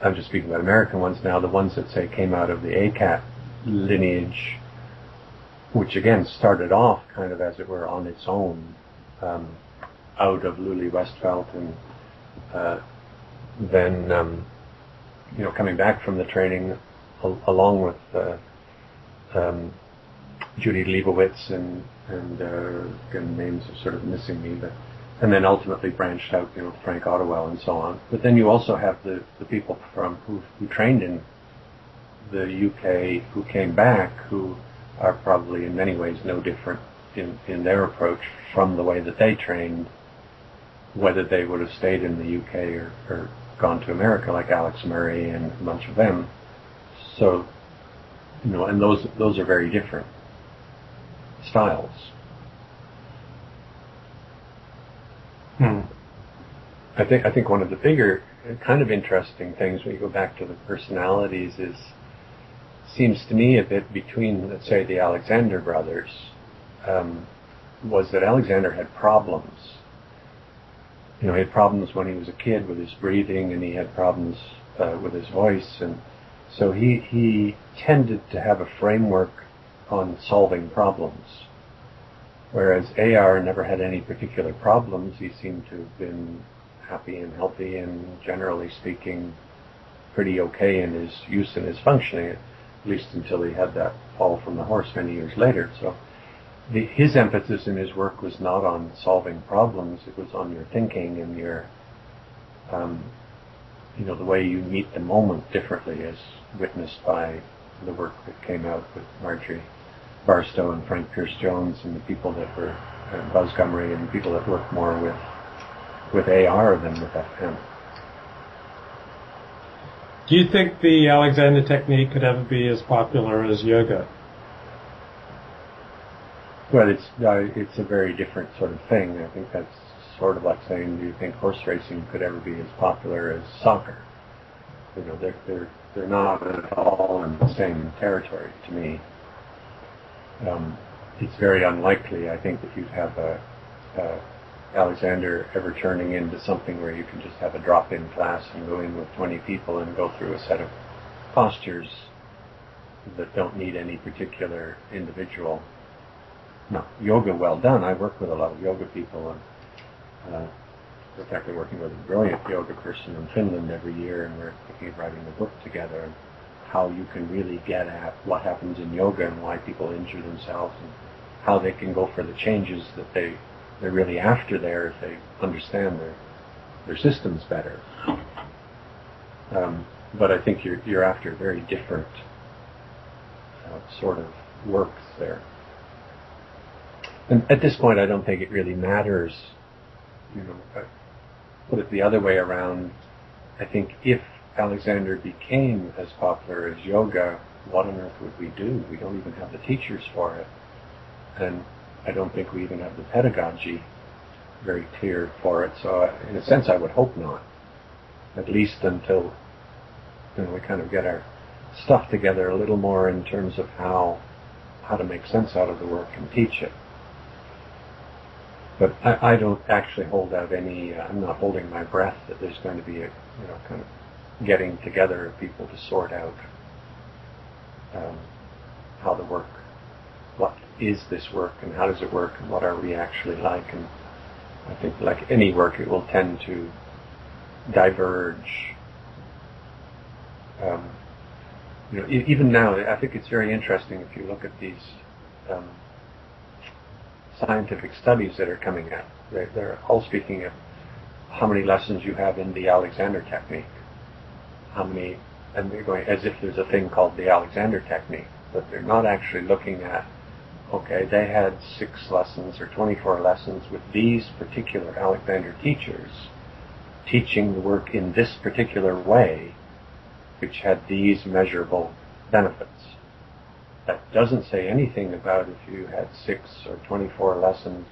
I'm just speaking about American ones now, the ones that say came out of the ACAT lineage, which again started off kind of as it were on its own, out of Lully Westphalt and then coming back from the training along with Judy Leibowitz and again, names are sort of missing me, and then ultimately branched out, Frank Ottewell and so on. But then you also have the people who trained in the UK who came back, who are probably in many ways no different in their approach from the way that they trained, whether they would have stayed in the UK or gone to America, like Alex Murray and a bunch of them. So, and those are very different styles. I think one of the bigger kind of interesting things when you go back to the personalities seems to me a bit between, let's say, the Alexander brothers, was that Alexander had problems. He had problems when he was a kid with his breathing, and he had problems with his voice, and so he tended to have a framework on solving problems. Whereas A.R. never had any particular problems. He seemed to have been happy and healthy and generally speaking pretty okay in his use and his functioning, at least until he had that fall from the horse many years later. So his emphasis in his work was not on solving problems, it was on your thinking and your, the way you meet the moment differently, as witnessed by the work that came out with Marjorie Barstow and Frank Pierce-Jones and the people that were, Buzz Gumry and people that worked more with AR than with FM. Do you think the Alexander technique could ever be as popular as yoga? Well, it's a very different sort of thing. I think that's sort of like saying, do you think horse racing could ever be as popular as soccer? They're not at all in the same territory to me. It's very unlikely, I think, that you'd have Alexander ever turning into something where you can just have a drop-in class and go in with 20 people and go through a set of postures that don't need any particular individual. No, yoga well done. I work with a lot of yoga people, and in fact, I'm working with a brilliant yoga person in Finland every year, and we're thinking of writing a book together, and how you can really get at what happens in yoga and why people injure themselves, and how they can go for the changes that they're really after there if they understand their systems better. But I think you're after very different sort of works there. And at this point, I don't think it really matters. Put it the other way around. I think if Alexander became as popular as yoga, what on earth would we do? We don't even have the teachers for it. And I don't think we even have the pedagogy very clear for it. So in a sense, I would hope not. At least until we kind of get our stuff together a little more in terms of how to make sense out of the work and teach it. But I don't actually hold out any, I'm not holding my breath that there's going to be a, kind of getting together of people to sort out how the work, what is this work and how does it work and what are we actually like. And I think like any work, it will tend to diverge. Even now, I think it's very interesting if you look at these scientific studies that are coming out. They're all speaking of how many lessons you have in the Alexander technique. And they're going as if there's a thing called the Alexander technique, but they're not actually looking at, okay, they had 6 lessons or 24 lessons with these particular Alexander teachers teaching the work in this particular way, which had these measurable benefits. That doesn't say anything about if you had 6 or 24 lessons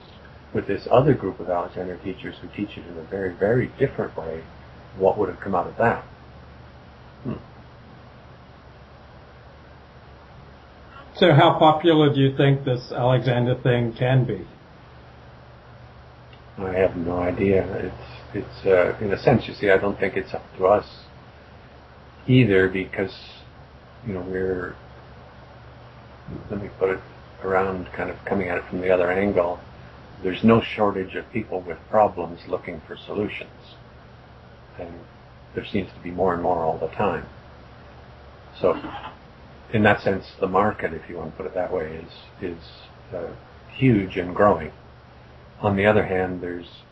with this other group of Alexander teachers who teach it in a very, very different way, what would have come out of that? So how popular do you think this Alexander thing can be? I have no idea. It's in a sense, you see, I don't think it's up to us either, because, let me put it around, kind of coming at it from the other angle. There's no shortage of people with problems looking for solutions. And there seems to be more and more all the time. So, in that sense, the market, if you want to put it that way, is huge and growing. On the other hand, there's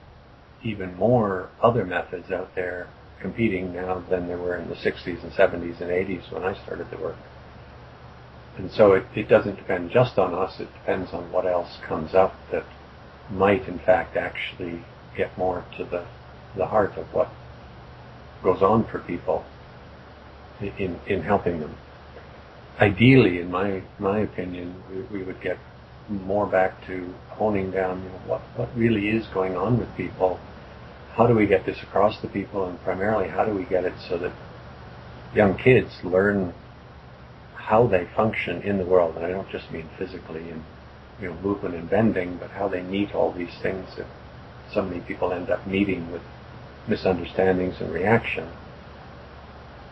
even more other methods out there competing now than there were in the 60s and 70s and 80s when I started the work. And so it doesn't depend just on us, it depends on what else comes up that might in fact actually get more to the heart of what goes on for people in helping them. Ideally, in my opinion, we would get more back to honing down what really is going on with people. How do we get this across to people, and primarily how do we get it so that young kids learn how they function in the world, and I don't just mean physically and movement and bending, but how they meet all these things that so many people end up meeting with misunderstandings and reaction.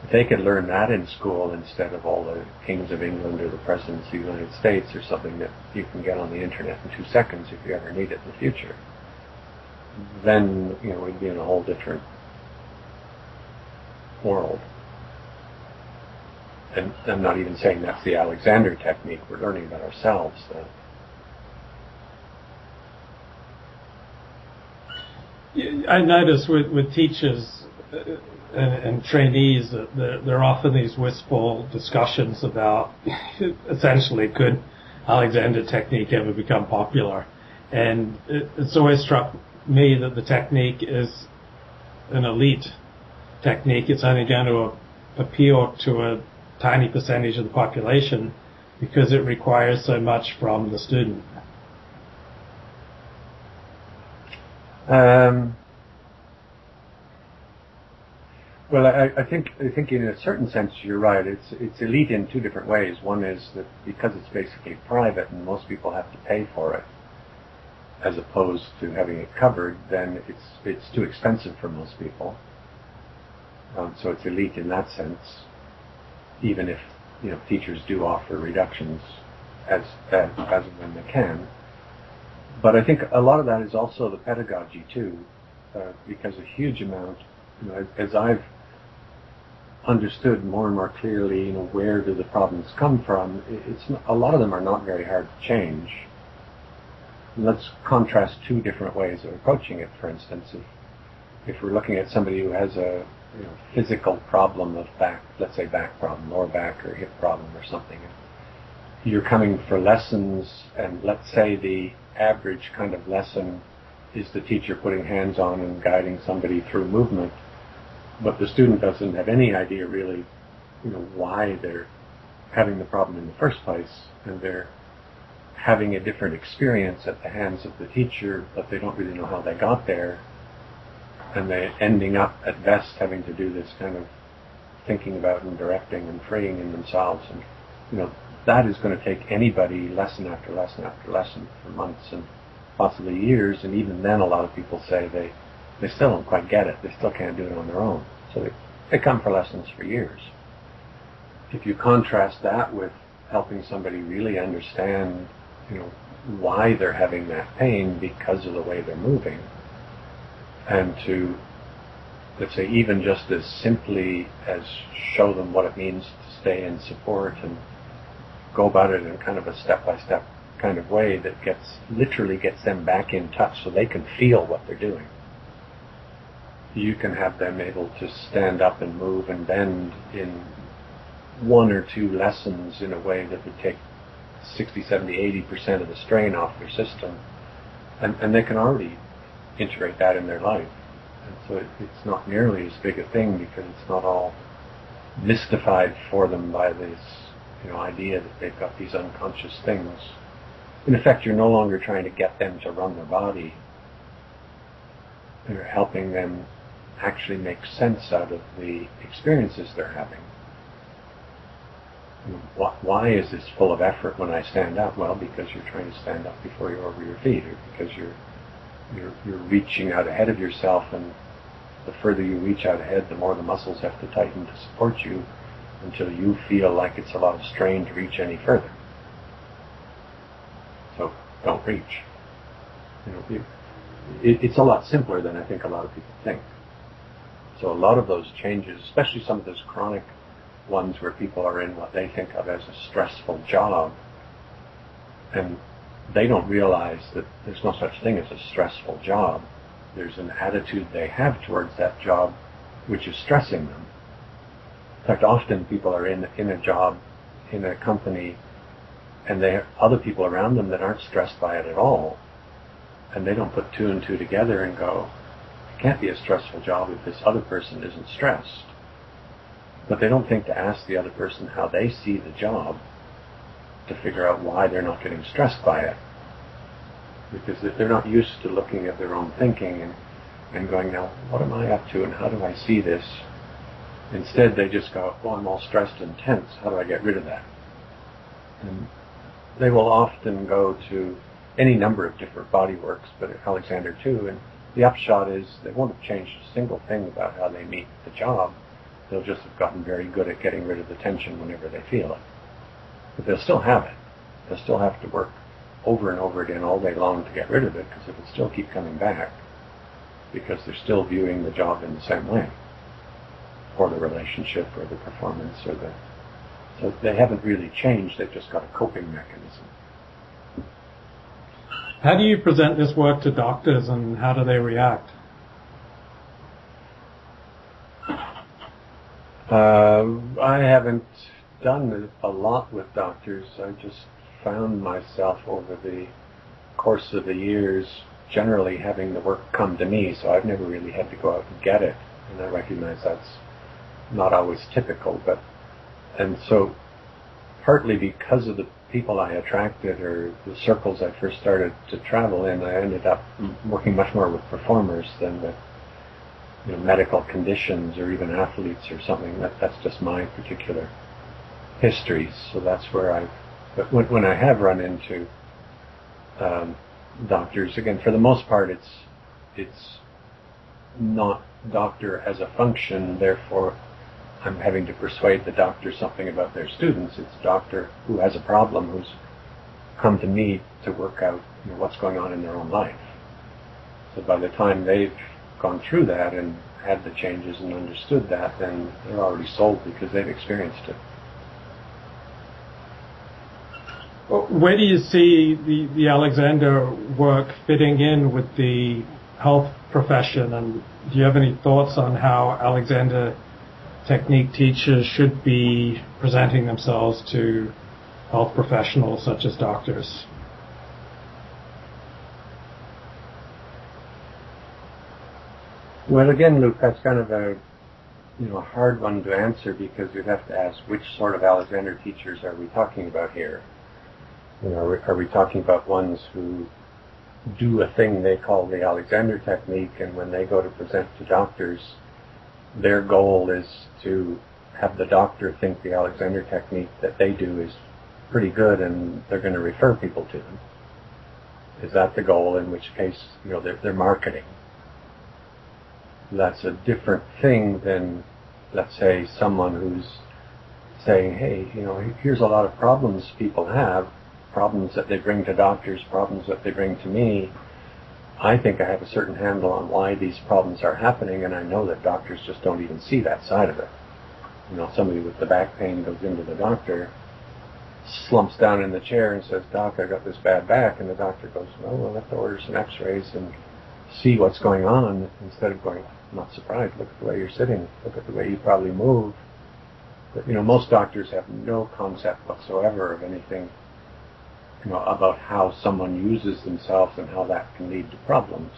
If they could learn that in school instead of all the kings of England or the presidents of the United States or something that you can get on the internet in 2 seconds if you ever need it in the future, then, we'd be in a whole different world. And I'm not even saying that's the Alexander technique. We're learning about ourselves. I notice with teachers and trainees that there are often these wistful discussions about essentially could Alexander technique ever become popular. And it's always struck me that the technique is an elite technique. It's only going to appeal to a tiny percentage of the population because it requires so much from the student. Well, I think in a certain sense you're right. It's elite in two different ways. One is that because it's basically private and most people have to pay for it, as opposed to having it covered, then it's too expensive for most people. So it's elite in that sense, even if teachers do offer reductions as and when they can. But I think a lot of that is also the pedagogy too, because a huge amount, as I've understood more and more clearly, where do the problems come from? A lot of them are not very hard to change. Let's contrast two different ways of approaching it. For instance, if we're looking at somebody who has a physical problem of back, let's say back problem, lower back or hip problem or something, you're coming for lessons, and let's say the average kind of lesson is the teacher putting hands on and guiding somebody through movement, but the student doesn't have any idea really, why they're having the problem in the first place, and they're having a different experience at the hands of the teacher, but they don't really know how they got there, and they're ending up at best having to do this kind of thinking about and directing and freeing in themselves, and that is going to take anybody lesson after lesson after lesson for months and possibly years, and even then a lot of people say they still don't quite get it. They still can't do it on their own. So they come for lessons for years. If you contrast that with helping somebody really understand, why they're having that pain because of the way they're moving, and to, let's say, even just as simply as show them what it means to stay in support and go about it in kind of a step-by-step kind of way that literally gets them back in touch so they can feel what they're doing. You can have them able to stand up and move and bend in 1 or 2 lessons in a way that would take 60, 70, 80% of the strain off their system, and they can already integrate that in their life. And so it's not nearly as big a thing because it's not all mystified for them by this idea that they've got these unconscious things. In effect, you're no longer trying to get them to run their body. You're helping them actually make sense out of the experiences they're having. Why is this full of effort when I stand up? Well, because you're trying to stand up before you're over your feet, or because you're reaching out ahead of yourself, and the further you reach out ahead, the more the muscles have to tighten to support you, until you feel like it's a lot of strain to reach any further. So don't reach. It's a lot simpler than I think a lot of people think. So a lot of those changes, especially some of those chronic ones where people are in what they think of as a stressful job, and they don't realize that there's no such thing as a stressful job. There's an attitude they have towards that job which is stressing them. In fact, often people are in a job, in a company, and they have other people around them that aren't stressed by it at all. And they don't put 2 and 2 together and go, it can't be a stressful job if this other person isn't stressed. But they don't think to ask the other person how they see the job to figure out why they're not getting stressed by it. Because they're not used to looking at their own thinking and going, now, what am I up to and how do I see this? Instead, they just go, oh, I'm all stressed and tense. How do I get rid of that? And they will often go to any number of different body works, but at Alexander too, and the upshot is they won't have changed a single thing about how they meet the job. They'll just have gotten very good at getting rid of the tension whenever they feel it. But they'll still have it. They'll still have to work over and over again all day long to get rid of it, because it will still keep coming back. because they're still viewing the job in the same way, or the relationship, or the performance, or the... So they haven't really changed, they've just got a coping mechanism. How do you present this work to doctors, and how do they react? I haven't done a lot with doctors. I just found myself over the course of the years generally having the work come to me, so I've never really had to go out and get it. And I recognize that's not always typical, and so partly because of the people I attracted or the circles I first started to travel in, I ended up working much more with performers than with medical conditions or even athletes or something. That's just my particular history. So that's where but when I have run into doctors, again, for the most part, it's not doctor as a function, therefore I'm having to persuade the doctor something about their students. It's a doctor who has a problem, who's come to me to work out what's going on in their own life. So by the time they've gone through that and had the changes and understood that, then they're already sold because they've experienced it. Where do you see the Alexander work fitting in with the health profession, and do you have any thoughts on how Alexander technique teachers should be presenting themselves to health professionals such as doctors? Well, again, Luke, that's kind of a hard one to answer, because you'd have to ask which sort of Alexander teachers are we talking about here. Are we talking about ones who do a thing they call the Alexander technique, and when they go to present to doctors, their goal is to have the doctor think the Alexander technique that they do is pretty good, and they're going to refer people to them? Is that the goal? In which case, they're marketing. That's a different thing than, let's say, someone who's saying, hey, here's a lot of problems people have, problems that they bring to doctors, problems that they bring to me. I think I have a certain handle on why these problems are happening, and I know that doctors just don't even see that side of it. Somebody with the back pain goes into the doctor, slumps down in the chair and says, Doc, I got this bad back, and the doctor goes, well, we'll have to order some x-rays and see what's going on, instead of going, I'm not surprised, look at the way you're sitting, look at the way you probably move. But, most doctors have no concept whatsoever of anything about how someone uses themselves and how that can lead to problems.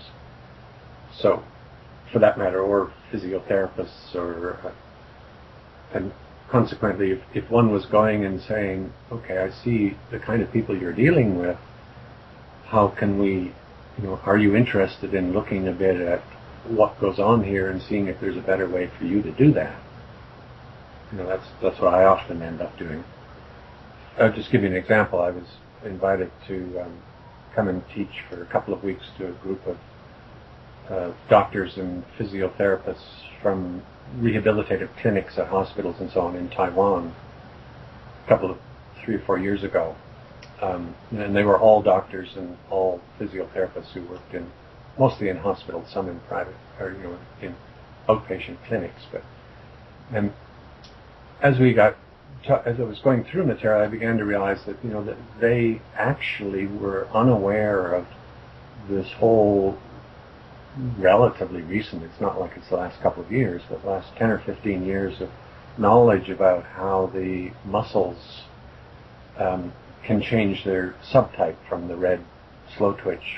So, for that matter, or physiotherapists, and consequently, if one was going and saying, okay, I see the kind of people you're dealing with, how can we, are you interested in looking a bit at what goes on here and seeing if there's a better way for you to do that? That's what I often end up doing. I'll just give you an example. I was invited to come and teach for a couple of weeks to a group of doctors and physiotherapists from rehabilitative clinics at hospitals and so on in Taiwan a 3 or 4 years ago. And they were all doctors and all physiotherapists who worked mostly in hospitals, some in private, or in outpatient clinics. And as I was going through material, I began to realize that that they actually were unaware of this whole relatively recent, it's not like it's the last couple of years, but the last 10 or 15 years of knowledge about how the muscles can change their subtype from the red slow twitch,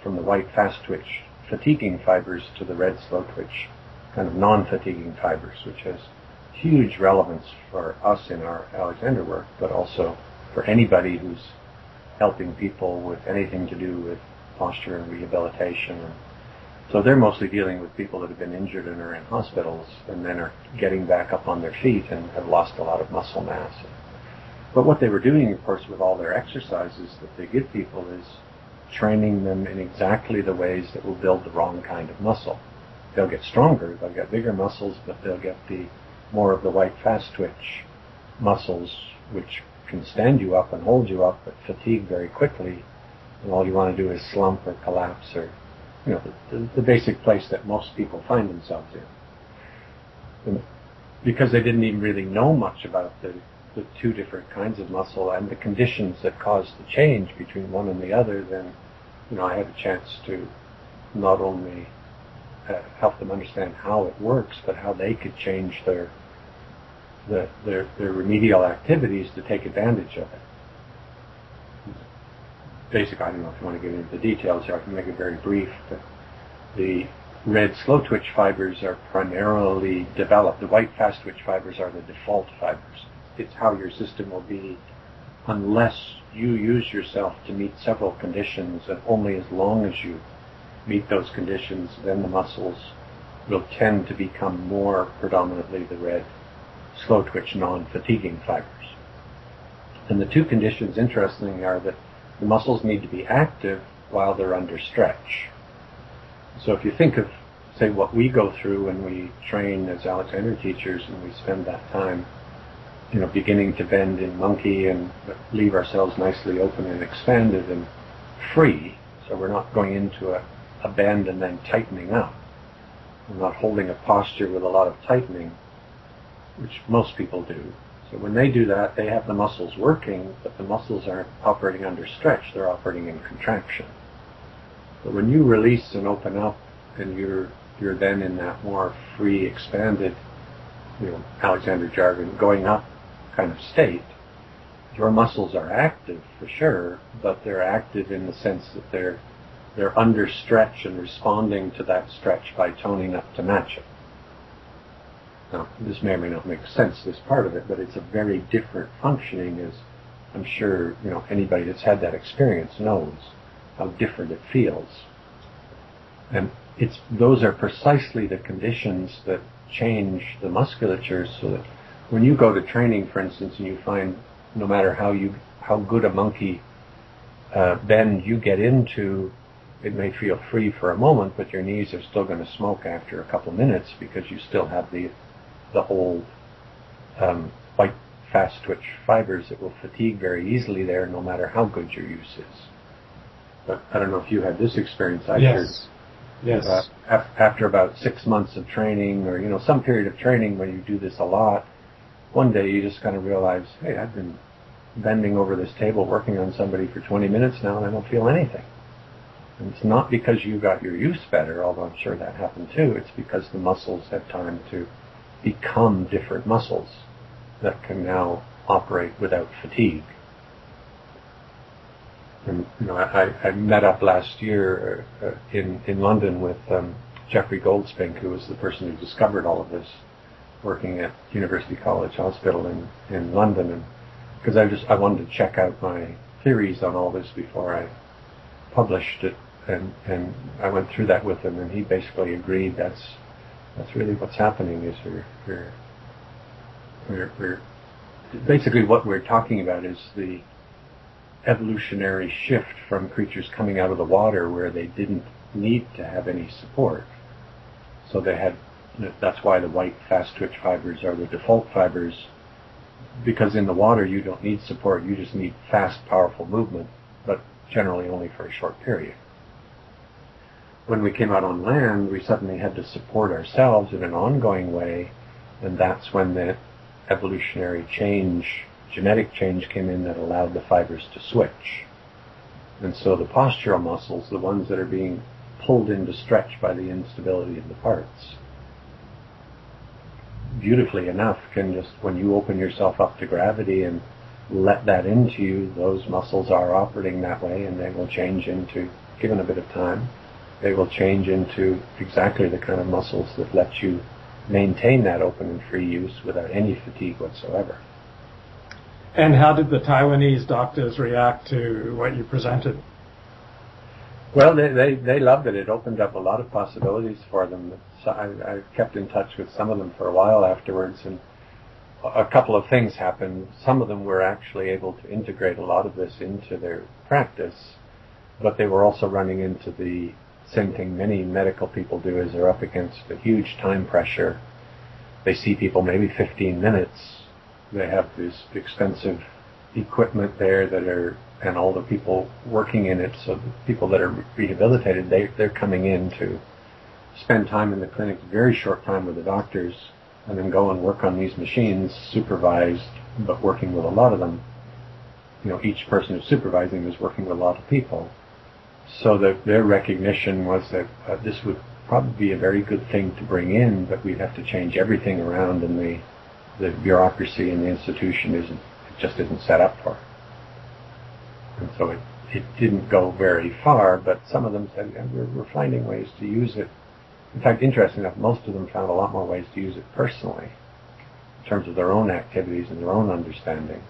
from the white fast twitch fatiguing fibers to the red slow twitch kind of non-fatiguing fibers, which has huge relevance for us in our Alexander work, but also for anybody who's helping people with anything to do with posture and rehabilitation. So they're mostly dealing with people that have been injured and are in hospitals and then are getting back up on their feet and have lost a lot of muscle mass. But what they were doing, of course, with all their exercises that they give people is training them in exactly the ways that will build the wrong kind of muscle. They'll get stronger, they'll get bigger muscles, but they'll get more of the white fast twitch muscles, which can stand you up and hold you up, but fatigue very quickly, and all you want to do is slump or collapse or the basic place that most people find themselves in. And because they didn't even really know much about the two different kinds of muscle and the conditions that cause the change between one and the other, then I had a chance to not only help them understand how it works, but how they could change their remedial activities to take advantage of it. Basically, I don't know if you want to get into the details here. I can make it very brief, but the red slow twitch fibers are primarily developed. The white fast twitch fibers are the default fibers. It's how your system will be unless you use yourself to meet several conditions, and only as long as you meet those conditions, then the muscles will tend to become more predominantly the red slow twitch non-fatiguing fibers. And the two conditions, interestingly, are that the muscles need to be active while they're under stretch. So if you think of, say, what we go through when we train as Alexander teachers, and we spend that time, beginning to bend in monkey and leave ourselves nicely open and expanded and free, so we're not going into a bend and then tightening up. We're not holding a posture with a lot of tightening, which most people do. So when they do that, they have the muscles working, but the muscles aren't operating under stretch, they're operating in contraction. But when you release and open up, and you're then in that more free, expanded, Alexander jargon, going up kind of state, your muscles are active for sure, but they're active in the sense that they're under stretch and responding to that stretch by toning up to match it. Now, this may or may not make sense, this part of it, but it's a very different functioning, as I'm sure anybody that's had that experience knows how different it feels. And those are precisely the conditions that change the musculature, so that when you go to training, for instance, and you find no matter how good a monkey bend you get into, it may feel free for a moment, but your knees are still going to smoke after a couple minutes because you still have the old white fast twitch fibers that will fatigue very easily there, no matter how good your use is. But I don't know if you had this experience. Yes. After about 6 months of training, or some period of training where you do this a lot, one day you just kind of realize, hey, I've been bending over this table working on somebody for 20 minutes now, and I don't feel anything. And it's not because you got your use better, although I'm sure that happened too. It's because the muscles had time to become different muscles that can now operate without fatigue. And I met up last year in London with Jeffrey Goldspink, who was the person who discovered all of this, working at University College Hospital in London, and because I wanted to check out my theories on all this before I published it, and I went through that with him, and he basically agreed that's really what's happening. Is we're basically what we're talking about is the evolutionary shift from creatures coming out of the water where they didn't need to have any support. So that's why the white fast twitch fibers are the default fibers, because in the water you don't need support, you just need fast, powerful movement, but generally only for a short period. When we came out on land, we suddenly had to support ourselves in an ongoing way, and that's when the evolutionary change, genetic change came in that allowed the fibers to switch. And so the postural muscles, the ones that are being pulled into stretch by the instability of the parts, beautifully enough can just, when you open yourself up to gravity and let that into you, those muscles are operating that way, and they will change into, given a bit of time, they will change into exactly the kind of muscles that let you maintain that open and free use without any fatigue whatsoever. And how did the Taiwanese doctors react to what you presented? Well, they loved it. It opened up a lot of possibilities for them. So I kept in touch with some of them for a while afterwards, and a couple of things happened. Some of them were actually able to integrate a lot of this into their practice, but they were also running into the same thing many medical people do, is they're up against a huge time pressure. They see people maybe 15 minutes. They have this expensive equipment there that are and all the people working in it, so the people that are rehabilitated, they're coming in to spend time in the clinic, very short time with the doctors, and then go and work on these machines, supervised, but working with a lot of them. Each person who's supervising is working with a lot of people. So that their recognition was that this would probably be a very good thing to bring in, but we'd have to change everything around, and the bureaucracy in the institution just isn't set up for it. And so it didn't go very far, but some of them said, we're finding ways to use it. In fact, interesting enough, most of them found a lot more ways to use it personally, in terms of their own activities and their own understanding.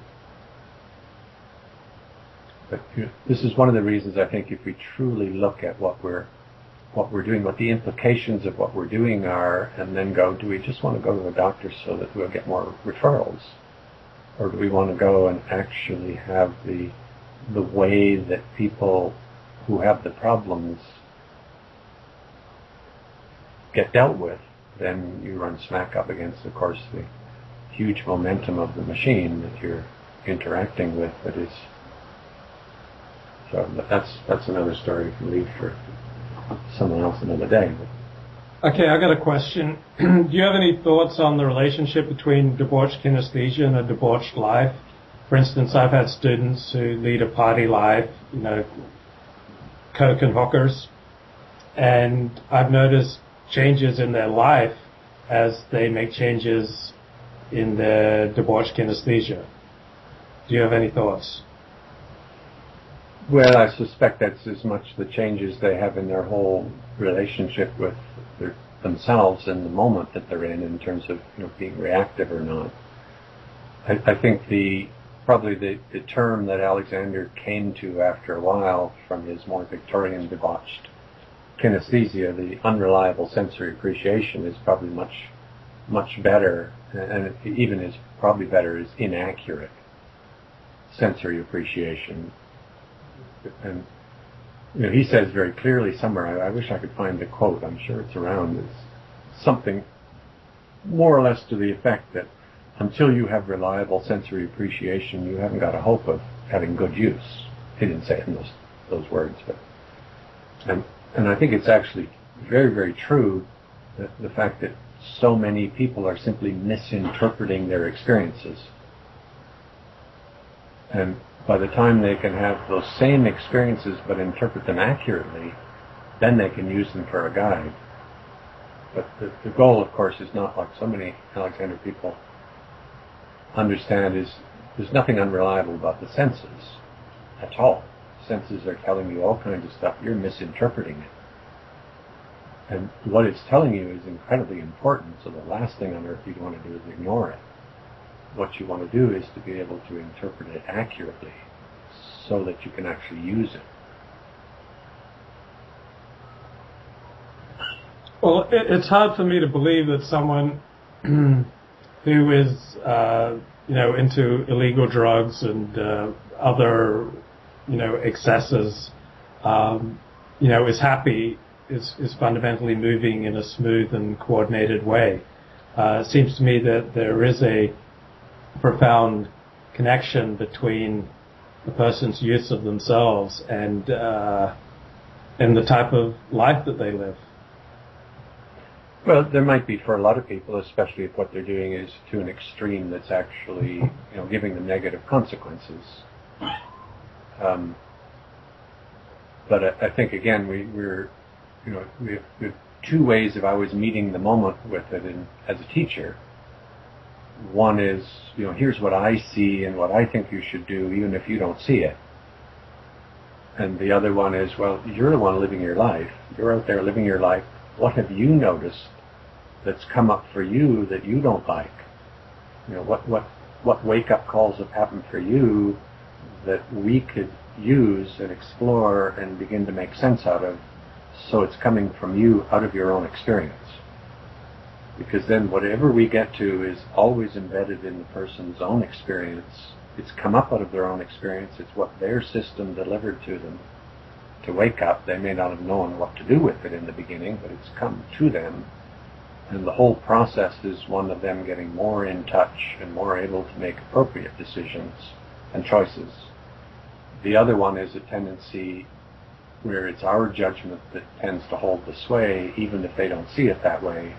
But this is one of the reasons I think if we truly look at what we're doing, what the implications of what we're doing are, and then go, do we just want to go to the doctor so that we'll get more referrals? Or do we want to go and actually have the way that people who have the problems get dealt with? Then you run smack up against, of course, the huge momentum of the machine that you're interacting with. So that's another story we can leave for someone else another day. Okay, I got a question. Do you have any thoughts on the relationship between debauched kinesthesia and a debauched life? For instance, I've had students who lead a party life, coke and hookers, and I've noticed changes in their life as they make changes in their debauched kinesthesia. Do you have any thoughts? Well, I suspect that's as much the changes they have in their whole relationship with themselves in the moment that they're in terms of being reactive or not. I think probably the term that Alexander came to after a while from his more Victorian debauched kinesthesia, the unreliable sensory appreciation, is probably much better, and even is probably better, is inaccurate sensory appreciation. And he says very clearly somewhere, I wish I could find the quote, I'm sure it's around, it's something more or less to the effect that until you have reliable sensory appreciation, you haven't got a hope of having good use. He didn't say it in those words, but and I think it's actually very, very true that the fact that so many people are simply misinterpreting their experiences. And by the time they can have those same experiences but interpret them accurately, then they can use them for a guide. But the goal, of course, is not, like so many Alexander people understand, is there's nothing unreliable about the senses at all. Senses are telling you all kinds of stuff. You're misinterpreting it. And what it's telling you is incredibly important, so the last thing on earth you want to do is ignore it. What you want to do is to be able to interpret it accurately so that you can actually use it. Well, it's hard for me to believe that someone who is, into illegal drugs and other, excesses, is happy, is fundamentally moving in a smooth and coordinated way. It seems to me that there is a profound connection between the person's use of themselves and the type of life that they live. Well, there might be for a lot of people, especially if what they're doing is to an extreme that's actually, giving them negative consequences. But I think again we have two ways of always meeting the moment with it. As a teacher, one is, here's what I see and what I think you should do, even if you don't see it. And the other one is, well, you're the one living your life. You're out there living your life. What have you noticed that's come up for you that you don't like? What wake-up calls have happened for you that we could use and explore and begin to make sense out of, so it's coming from you out of your own experience. Because then whatever we get to is always embedded in the person's own experience. It's come up out of their own experience. It's what their system delivered to them to wake up. They may not have known what to do with it in the beginning, but it's come to them. And the whole process is one of them getting more in touch and more able to make appropriate decisions and choices The other one is a tendency where it's our judgment that tends to hold the sway, even if they don't see it that way.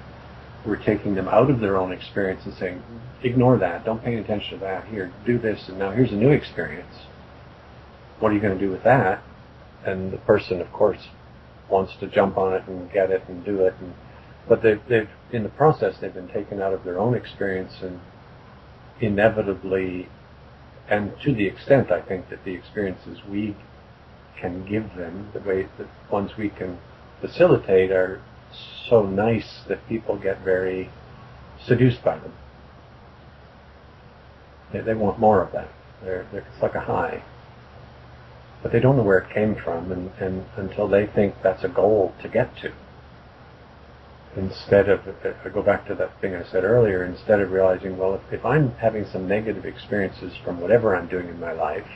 We're taking them out of their own experience and saying, ignore that, don't pay attention to that, here, do this, and now here's a new experience. What are you going to do with that? And the person, of course, wants to jump on it and get it and do it. But they've in the process, they've been taken out of their own experience, and inevitably, and to the extent, I think, that the experiences we can give them, the way the ones we can facilitate, are so nice that people get very seduced by them. They want more of that. It's like a high. But they don't know where it came from, and until they think that's a goal to get to. Instead of, I go back to that thing I said earlier, instead of realizing, well, if I'm having some negative experiences from whatever I'm doing in my life,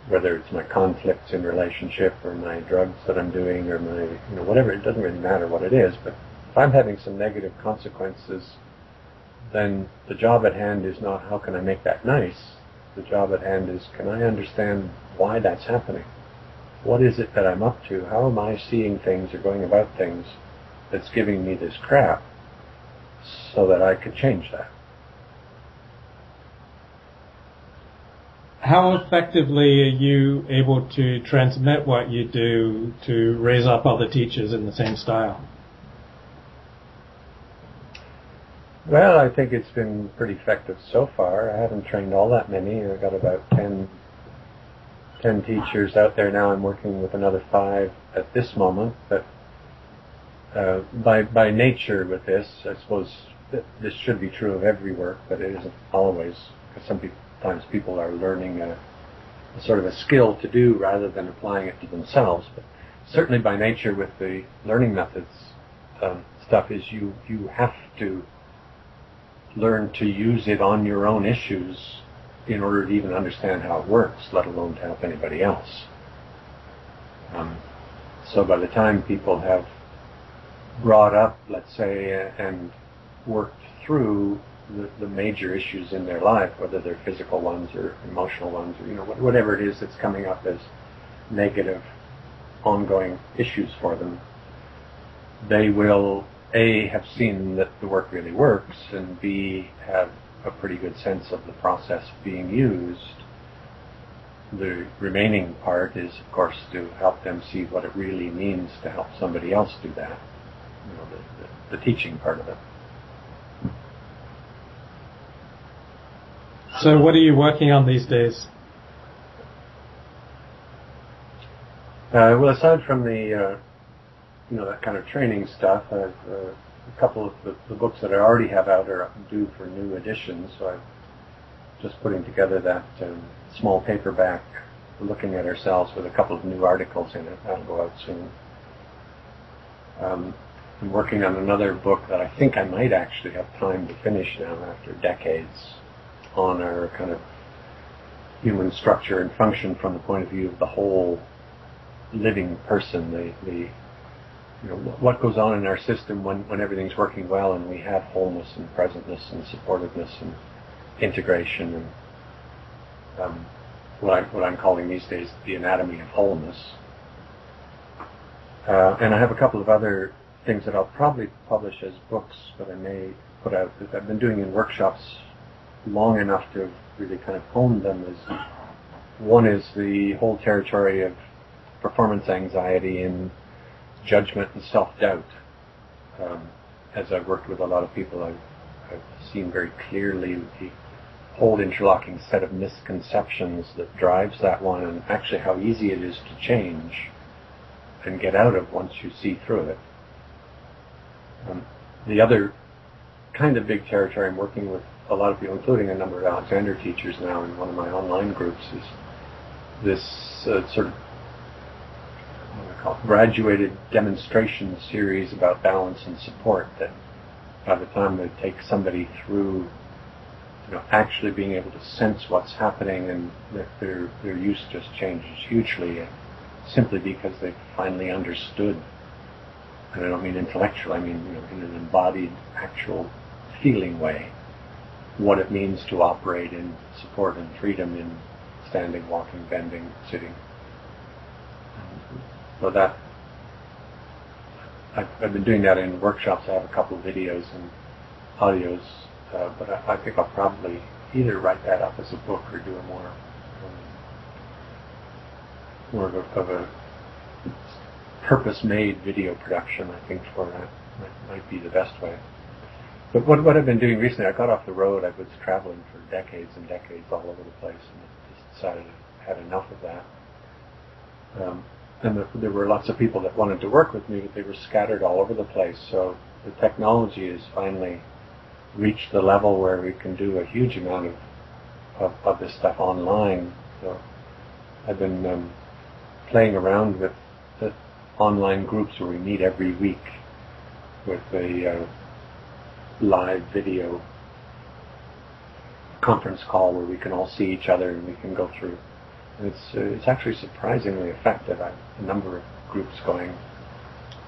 whether it's my conflicts in relationship or my drugs that I'm doing or my, whatever, it doesn't really matter what it is, but if I'm having some negative consequences, then the job at hand is not how can I make that nice. The job at hand is, can I understand why that's happening? What is it that I'm up to? How am I seeing things or going about things that's giving me this crap, so that I could change that? How effectively are you able to transmit what you do to raise up other teachers in the same style? Well, I think it's been pretty effective so far. I haven't trained all that many. I've got about 10 teachers out there now. I'm working with another 5 at this moment. But by nature with this, I suppose this should be true of every work, but it isn't always, because sometimes people are learning a sort of a skill to do rather than applying it to themselves. But certainly by nature with the learning methods stuff is you have to learn to use it on your own issues in order to even understand how it works, let alone to help anybody else. So by the time people have brought up, let's say, and worked through the major issues in their life, whether they're physical ones or emotional ones, or whatever it is that's coming up as negative, ongoing issues for them, they will A, have seen that the work really works, and B, have a pretty good sense of the process being used. The remaining part is, of course, to help them see what it really means to help somebody else do that. The teaching part of it. So what are you working on these days? Well, aside from the that kind of training stuff, I've a couple of the books that I already have out are due for new editions, so I'm just putting together that small paperback, Looking at Ourselves, with a couple of new articles in it. That'll go out soon. I'm working on another book that I think I might actually have time to finish now after decades, on our kind of human structure and function from the point of view of the whole living person, what goes on in our system when everything's working well and we have wholeness and presentness and supportiveness and integration, and what I'm calling these days the anatomy of wholeness. And I have a couple of other things that I'll probably publish as books, but I may put out that I've been doing in workshops long enough to have really kind of honed them. One is the whole territory of performance anxiety and judgment and self-doubt. As I've worked with a lot of people, I've seen very clearly the whole interlocking set of misconceptions that drives that one, and actually how easy it is to change and get out of once you see through it. The other kind of big territory I'm working with a lot of people, including a number of Alexander teachers now in one of my online groups, is this sort of graduated demonstration series about balance and support, that by the time they take somebody through actually being able to sense what's happening, and that their use just changes hugely, simply because they've finally understood, and I don't mean intellectual, I mean in an embodied, actual feeling way, what it means to operate in support and freedom in standing, walking, bending, sitting. So that I've been doing that in workshops. I have a couple of videos and audios, but I think I'll probably either write that up as a book or do a more of a purpose-made video production. I think for that might be the best way. But what I've been doing recently, I got off the road. I was traveling for decades and decades all over the place, and I just decided I had enough of that. And there were lots of people that wanted to work with me, but they were scattered all over the place. So the technology has finally reached the level where we can do a huge amount of this stuff online. So I've been playing around with the online groups where we meet every week with a live video conference call where we can all see each other and we can go through. And it's actually surprisingly effective. I have a number of groups going,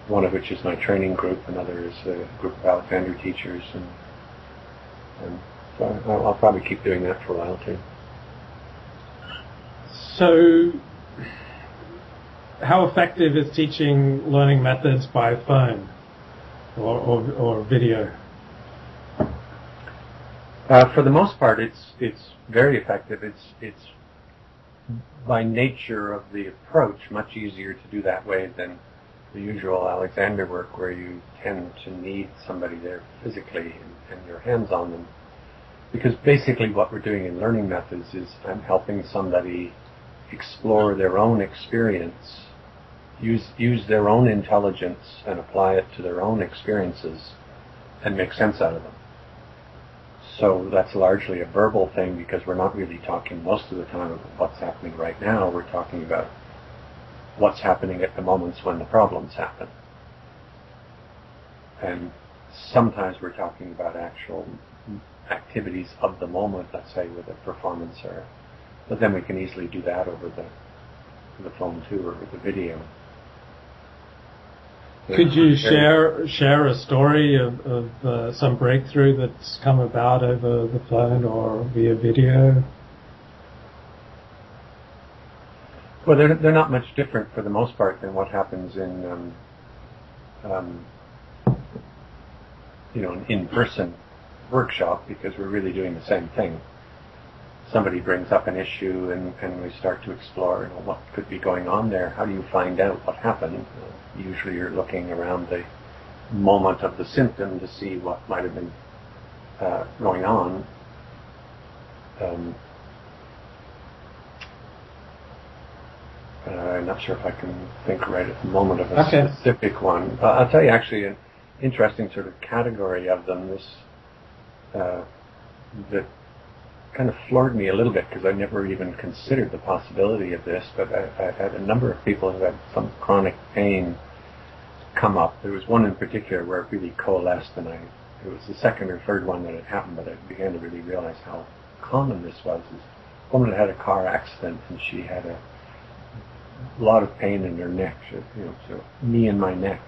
one of which is my training group, another is a group of Alexander teachers, and so I'll probably keep doing that for a while too. So, how effective is teaching learning methods by phone or video? For the most part, it's very effective. It's by nature of the approach much easier to do that way than the usual Alexander work, where you tend to need somebody there physically and your hands on them. Because basically what we're doing in learning methods is I'm helping somebody explore their own experience, use their own intelligence and apply it to their own experiences and make sense out of them. So that's largely a verbal thing, because we're not really talking most of the time about what's happening right now. We're talking about what's happening at the moments when the problems happen. And sometimes we're talking about actual activities of the moment, let's say with a performance, but then we can easily do that over the phone too, or with the video. Could you share a story of some breakthrough that's come about over the phone or via video? Well, they're not much different for the most part than what happens in an in-person workshop, because we're really doing the same thing. Somebody brings up an issue and we start to explore what could be going on there. How do you find out what happened? Usually you're looking around the moment of the symptom to see what might have been going on. I'm not sure if I can think right at the moment of a specific one. I'll tell you actually an interesting sort of category of them. This that kind of floored me a little bit, because I never even considered the possibility of this, but I've had a number of people who had some chronic pain come up. There was one in particular where it really coalesced, and it was the second or third one that had happened, but I began to really realize how common this was. This woman had a car accident, and she had a lot of pain in her neck, so knee and my neck.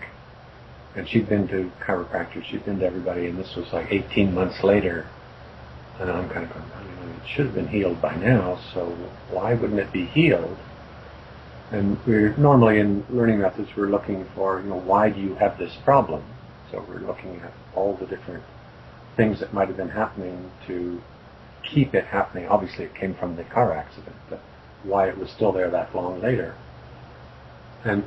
And she'd been to chiropractors, she'd been to everybody, and this was like 18 months later. And I'm kind of going, it should have been healed by now, so why wouldn't it be healed? And we're normally in learning methods, we're looking for, why do you have this problem? So we're looking at all the different things that might have been happening to keep it happening. Obviously it came from the car accident, but why it was still there that long later. And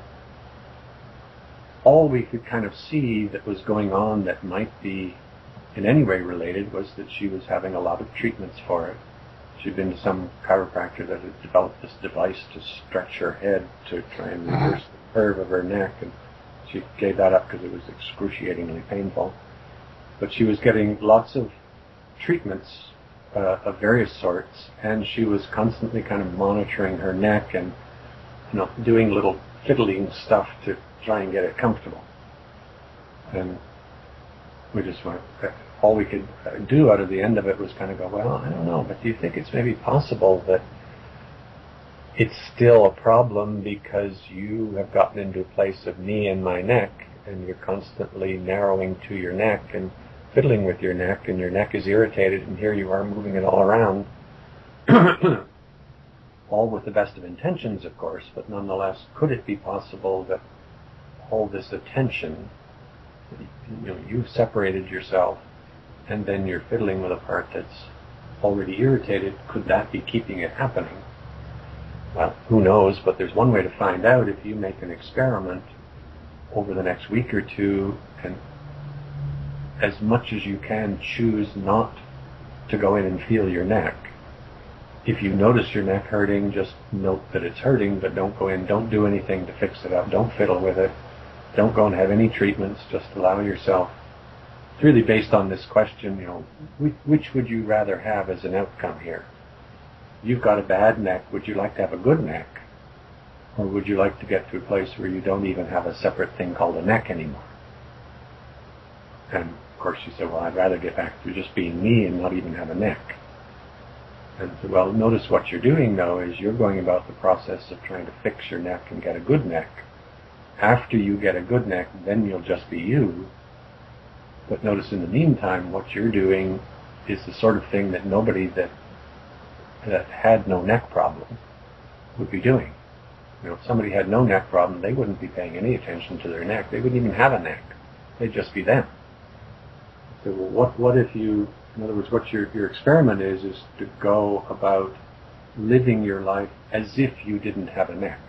all we could kind of see that was going on that might be in any way related was that she was having a lot of treatments for it. She'd been to some chiropractor that had developed this device to stretch her head to try and reverse the curve of her neck, and she gave that up because it was excruciatingly painful. But she was getting lots of treatments of various sorts, and she was constantly kind of monitoring her neck and doing little fiddling stuff to try and get it comfortable. And we just went, all we could do out of the end of it was kind of go, well, I don't know, but do you think it's maybe possible that it's still a problem because you have gotten into a place of knee in my neck, and you're constantly narrowing to your neck and fiddling with your neck, and your neck is irritated, and here you are moving it all around. all with the best of intentions, of course, but nonetheless, could it be possible that all this attention, you've separated yourself, and then you're fiddling with a part that's already irritated, could that be keeping it happening? Well, who knows, but there's one way to find out. If you make an experiment over the next week or two, and as much as you can choose not to go in and feel your neck. If you notice your neck hurting, just note that it's hurting, but don't go in, don't do anything to fix it up, don't fiddle with it, don't go and have any treatments, just allow yourself. It's really based on this question, which would you rather have as an outcome here? You've got a bad neck, would you like to have a good neck? Or would you like to get to a place where you don't even have a separate thing called a neck anymore? And of course you say, well, I'd rather get back to just being me and not even have a neck. And so, well, notice what you're doing, though, is you're going about the process of trying to fix your neck and get a good neck. After you get a good neck, then you'll just be you. But notice in the meantime, what you're doing is the sort of thing that nobody that had no neck problem would be doing. If somebody had no neck problem, they wouldn't be paying any attention to their neck. They wouldn't even have a neck. They'd just be them. So, well, what if you, in other words, what your experiment is to go about living your life as if you didn't have a neck.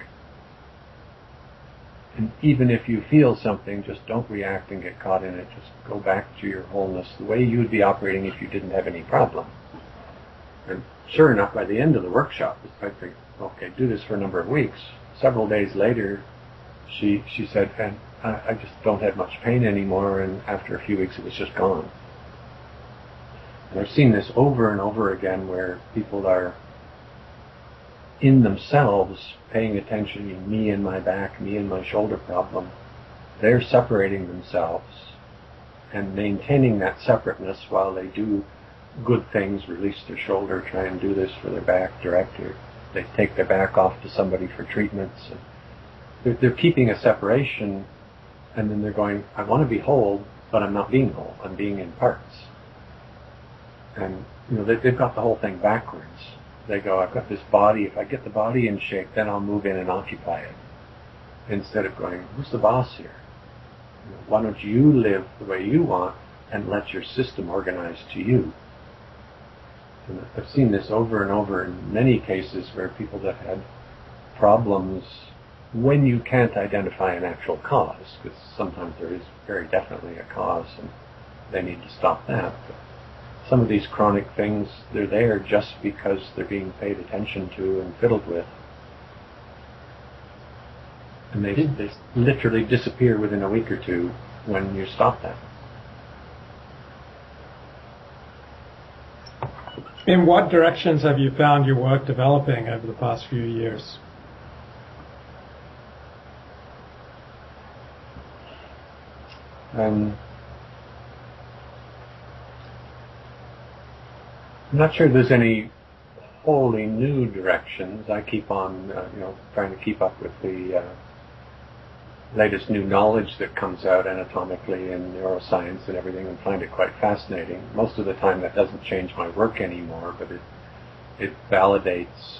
And even if you feel something, just don't react and get caught in it. Just go back to your wholeness, the way you would be operating if you didn't have any problem. And sure enough, by the end of the workshop, I think, okay, do this for a number of weeks. Several days later, she said, and I just don't have much pain anymore, and after a few weeks it was just gone. And I've seen this over and over again where people are in themselves paying attention, me and my back, me and my shoulder problem. They're separating themselves and maintaining that separateness while they do good things, release their shoulder, try and do this for their back directly. They take their back off to somebody for treatments. And they're keeping a separation, and then they're going, I want to be whole, but I'm not being whole. I'm being in parts. And they've got the whole thing backwards. They go, I've got this body. If I get the body in shape, then I'll move in and occupy it. Instead of going, who's the boss here? Why don't you live the way you want and let your system organize to you? And I've seen this over and over in many cases where people that had problems, when you can't identify an actual cause, because sometimes there is very definitely a cause and they need to stop that. But some of these chronic things, they're there just because they're being paid attention to and fiddled with. And they literally disappear within a week or two when you stop that. In what directions have you found your work developing over the past few years? I'm not sure there's any wholly new directions. I keep on, trying to keep up with the latest new knowledge that comes out anatomically and neuroscience and everything, and find it quite fascinating. Most of the time that doesn't change my work anymore, but it validates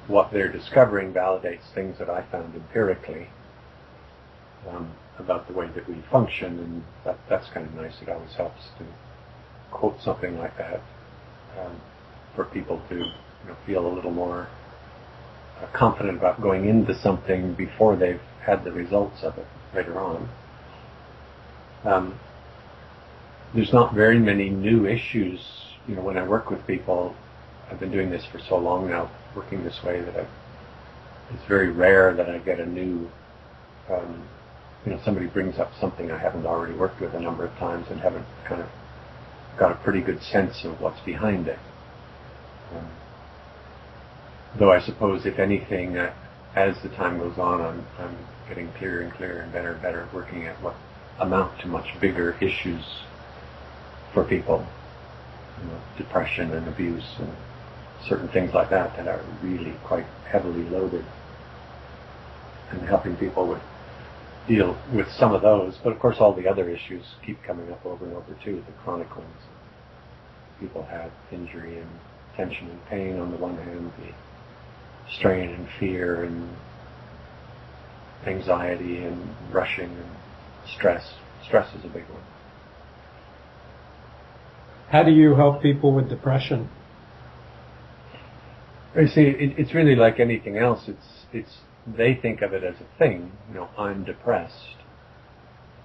what they're discovering, validates things that I found empirically about the way that we function, and that's kind of nice. It always helps to quote something like that for people to feel a little more confident about going into something before they've had the results of it later on. There's not very many new issues. When I work with people, I've been doing this for so long now, working this way, that it's very rare that I get a new, somebody brings up something I haven't already worked with a number of times and haven't kind of got a pretty good sense of what's behind it. Though I suppose, if anything, as the time goes on, I'm getting clearer and clearer and better and better at working at what amount to much bigger issues for people. Depression and abuse and certain things like that are really quite heavily loaded, and helping people deal with some of those. But of course all the other issues keep coming up over and over too, the chronic ones. People have injury and tension and pain on the one hand, the strain and fear and anxiety and rushing and stress. Stress is a big one. How do you help people with depression? You see, it's really like anything else. It's they think of it as a thing. I'm depressed.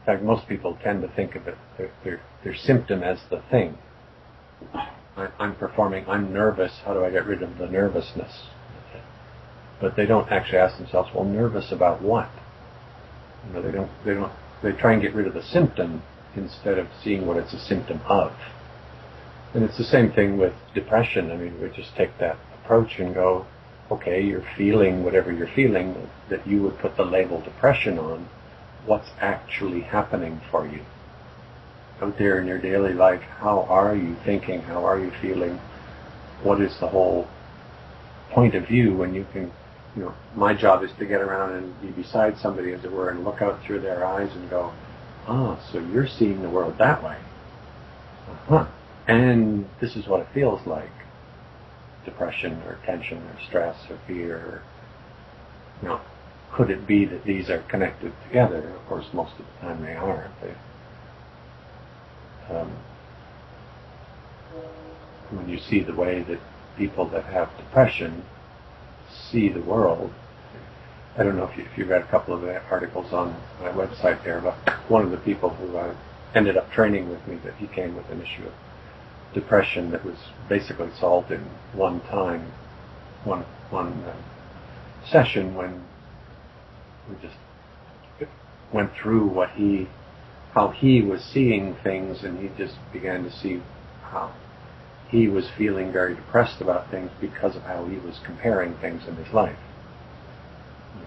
In fact, most people tend to think of it, their symptom as the thing. I'm nervous. How do I get rid of the nervousness? But they don't actually ask themselves, well, nervous about what? They try and get rid of the symptom instead of seeing what it's a symptom of. And it's the same thing with depression. We just take that approach and go, okay, you're feeling whatever you're feeling, that you would put the label depression on. What's actually happening for you? Out there in your daily life, how are you thinking? How are you feeling? What is the whole point of view when you can, my job is to get around and be beside somebody, as it were, and look out through their eyes and go, so you're seeing the world that way. And this is what it feels like. Depression or tension or stress or fear. Could it be that these are connected together? Of course, most of the time they are. When you see the way that people that have depression see the world, I don't know if you read a couple of articles on my website there, but one of the people who ended up training with me, that he came with an issue of depression that was basically solved in one session, when we just went through how he was seeing things, and he just began to see how he was feeling very depressed about things because of how he was comparing things in his life.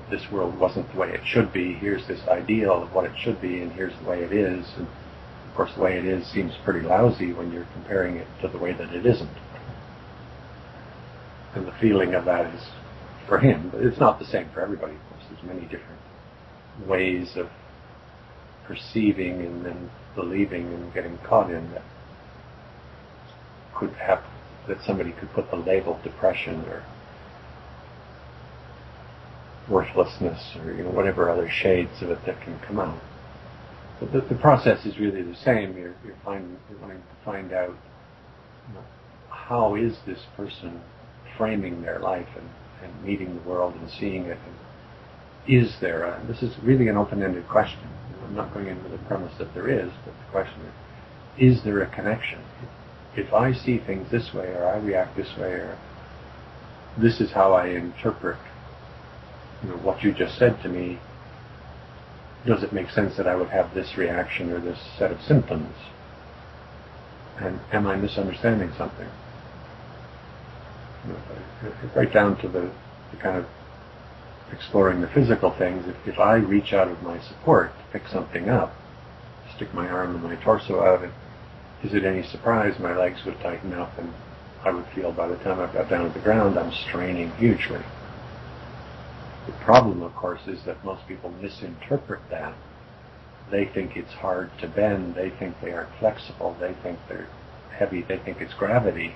This world wasn't the way it should be. Here's this ideal of what it should be, and here's the way it is. And of course, the way it is seems pretty lousy when you're comparing it to the way that it isn't. And the feeling of that is for him, but it's not the same for everybody. Of course, there's many different ways of perceiving and then believing and getting caught in that could have, that somebody could put the label depression or worthlessness or whatever other shades of it that can come out. But the process is really the same. You're wanting to find out how is this person framing their life and meeting the world and seeing it. And is there this is really an open-ended question. I'm not going into the premise that there is, but the question is there a connection? If I see things this way, or I react this way, or this is how I interpret what you just said to me, does it make sense that I would have this reaction or this set of symptoms? And am I misunderstanding something? Right down to the kind of exploring the physical things. If I reach out of my support to pick something up, stick my arm and my torso out, and is it any surprise my legs would tighten up, and I would feel by the time I got down to the ground I'm straining hugely. The problem, of course, is that most people misinterpret that. They think it's hard to bend. They think they aren't flexible. They think they're heavy. They think it's gravity.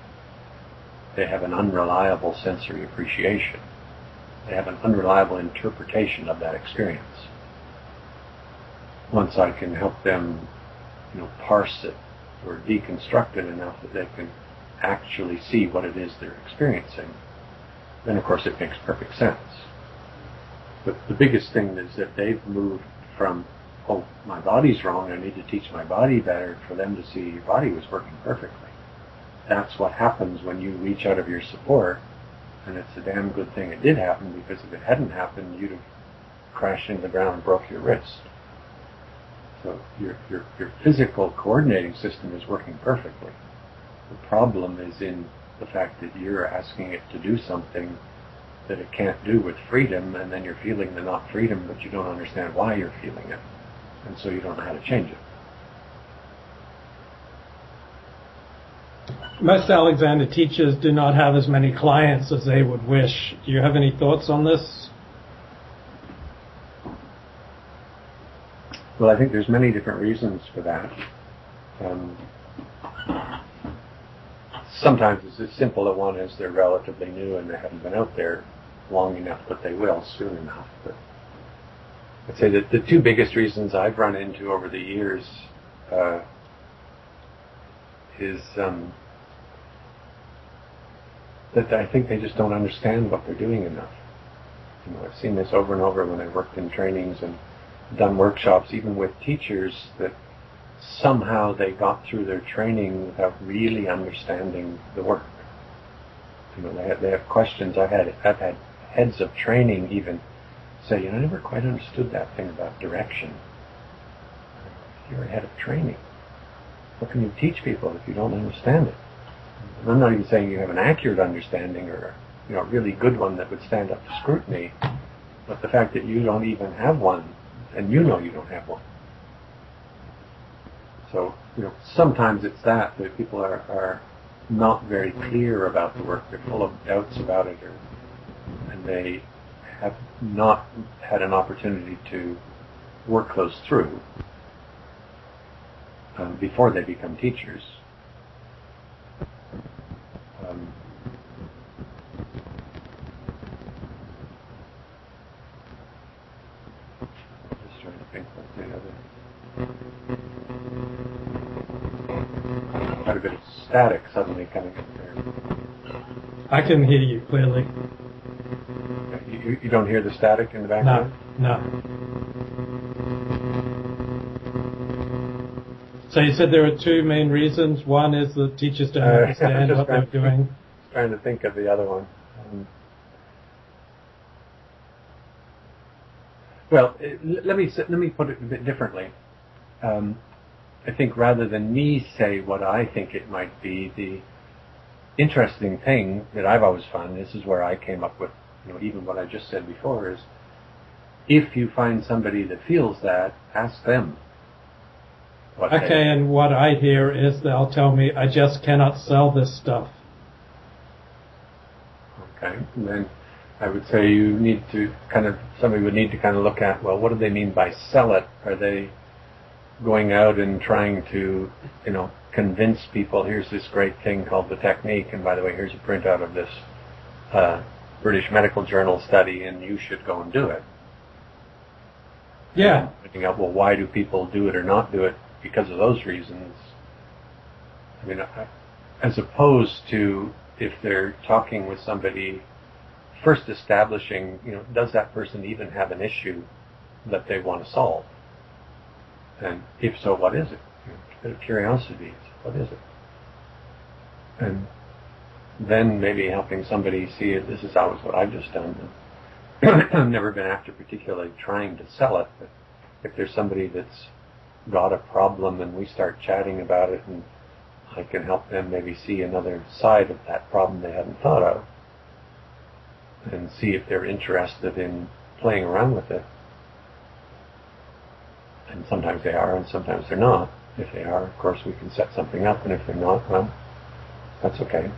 They have an unreliable sensory appreciation. They have an unreliable interpretation of that experience. Once I can help them, parse it or deconstruct it enough that they can actually see what it is they're experiencing, then of course it makes perfect sense. But the biggest thing is that they've moved from, my body's wrong, I need to teach my body better, for them to see your body was working perfectly. That's what happens when you reach out of your support, and it's a damn good thing it did happen, because if it hadn't happened, you'd have crashed into the ground and broke your wrist. So your physical coordinating system is working perfectly. The problem is in the fact that you're asking it to do something that it can't do with freedom, and then you're feeling the not freedom, but you don't understand why you're feeling it, and so you don't know how to change it. Most Alexander teachers do not have as many clients as they would wish. Do you have any thoughts on this? Well, I think there's many different reasons for that. Sometimes it's as simple a one as they're relatively new and they haven't been out there long enough, but they will soon enough. But I'd say that the two biggest reasons I've run into over the years is that I think they just don't understand what they're doing enough. I've seen this over and over when I worked in trainings and done workshops, even with teachers, that somehow they got through their training without really understanding the work. They have questions. I've had heads of training even say, I never quite understood that thing about direction. You're a head of training. How can you teach people if you don't understand it? And I'm not even saying you have an accurate understanding or a really good one that would stand up to scrutiny, but the fact that you don't even have one, and you don't have one. So, sometimes it's that people are not very clear about the work. They're full of doubts about it, and they have not had an opportunity to work those through before they become teachers. Just trying to think what the other... Quite a bit of static suddenly coming up there. I can hear you clearly. You don't hear the static in the background? No. So you said there are two main reasons. One is that teachers don't understand what they're doing. Trying to think of the other one. Well, let me put it a bit differently. I think rather than me say what I think it might be, the interesting thing that I've always found, this is where I came up with, even what I just said before, is if you find somebody that feels that, ask them. And what I hear is they'll tell me, I just cannot sell this stuff. Okay, and then I would say somebody would need to look at, well, what do they mean by sell it? Are they going out and trying to, convince people, here's this great thing called the technique, and by the way, here's a printout of this British Medical Journal study, and you should go and do it. Yeah. Finding out, well, why do people do it or not do it? Because of those reasons. As opposed to if they're talking with somebody, first establishing, does that person even have an issue that they want to solve? And if so, what is it? A bit of curiosity. What is it? And then maybe helping somebody see it. This is always what I've just done. I've never been after particularly trying to sell it, but if there's somebody that's got a problem and we start chatting about it, and I can help them maybe see another side of that problem they hadn't thought of, and see if they're interested in playing around with it. And sometimes they are, and sometimes they're not. If they are, of course, we can set something up, and if they're not, well, that's okay.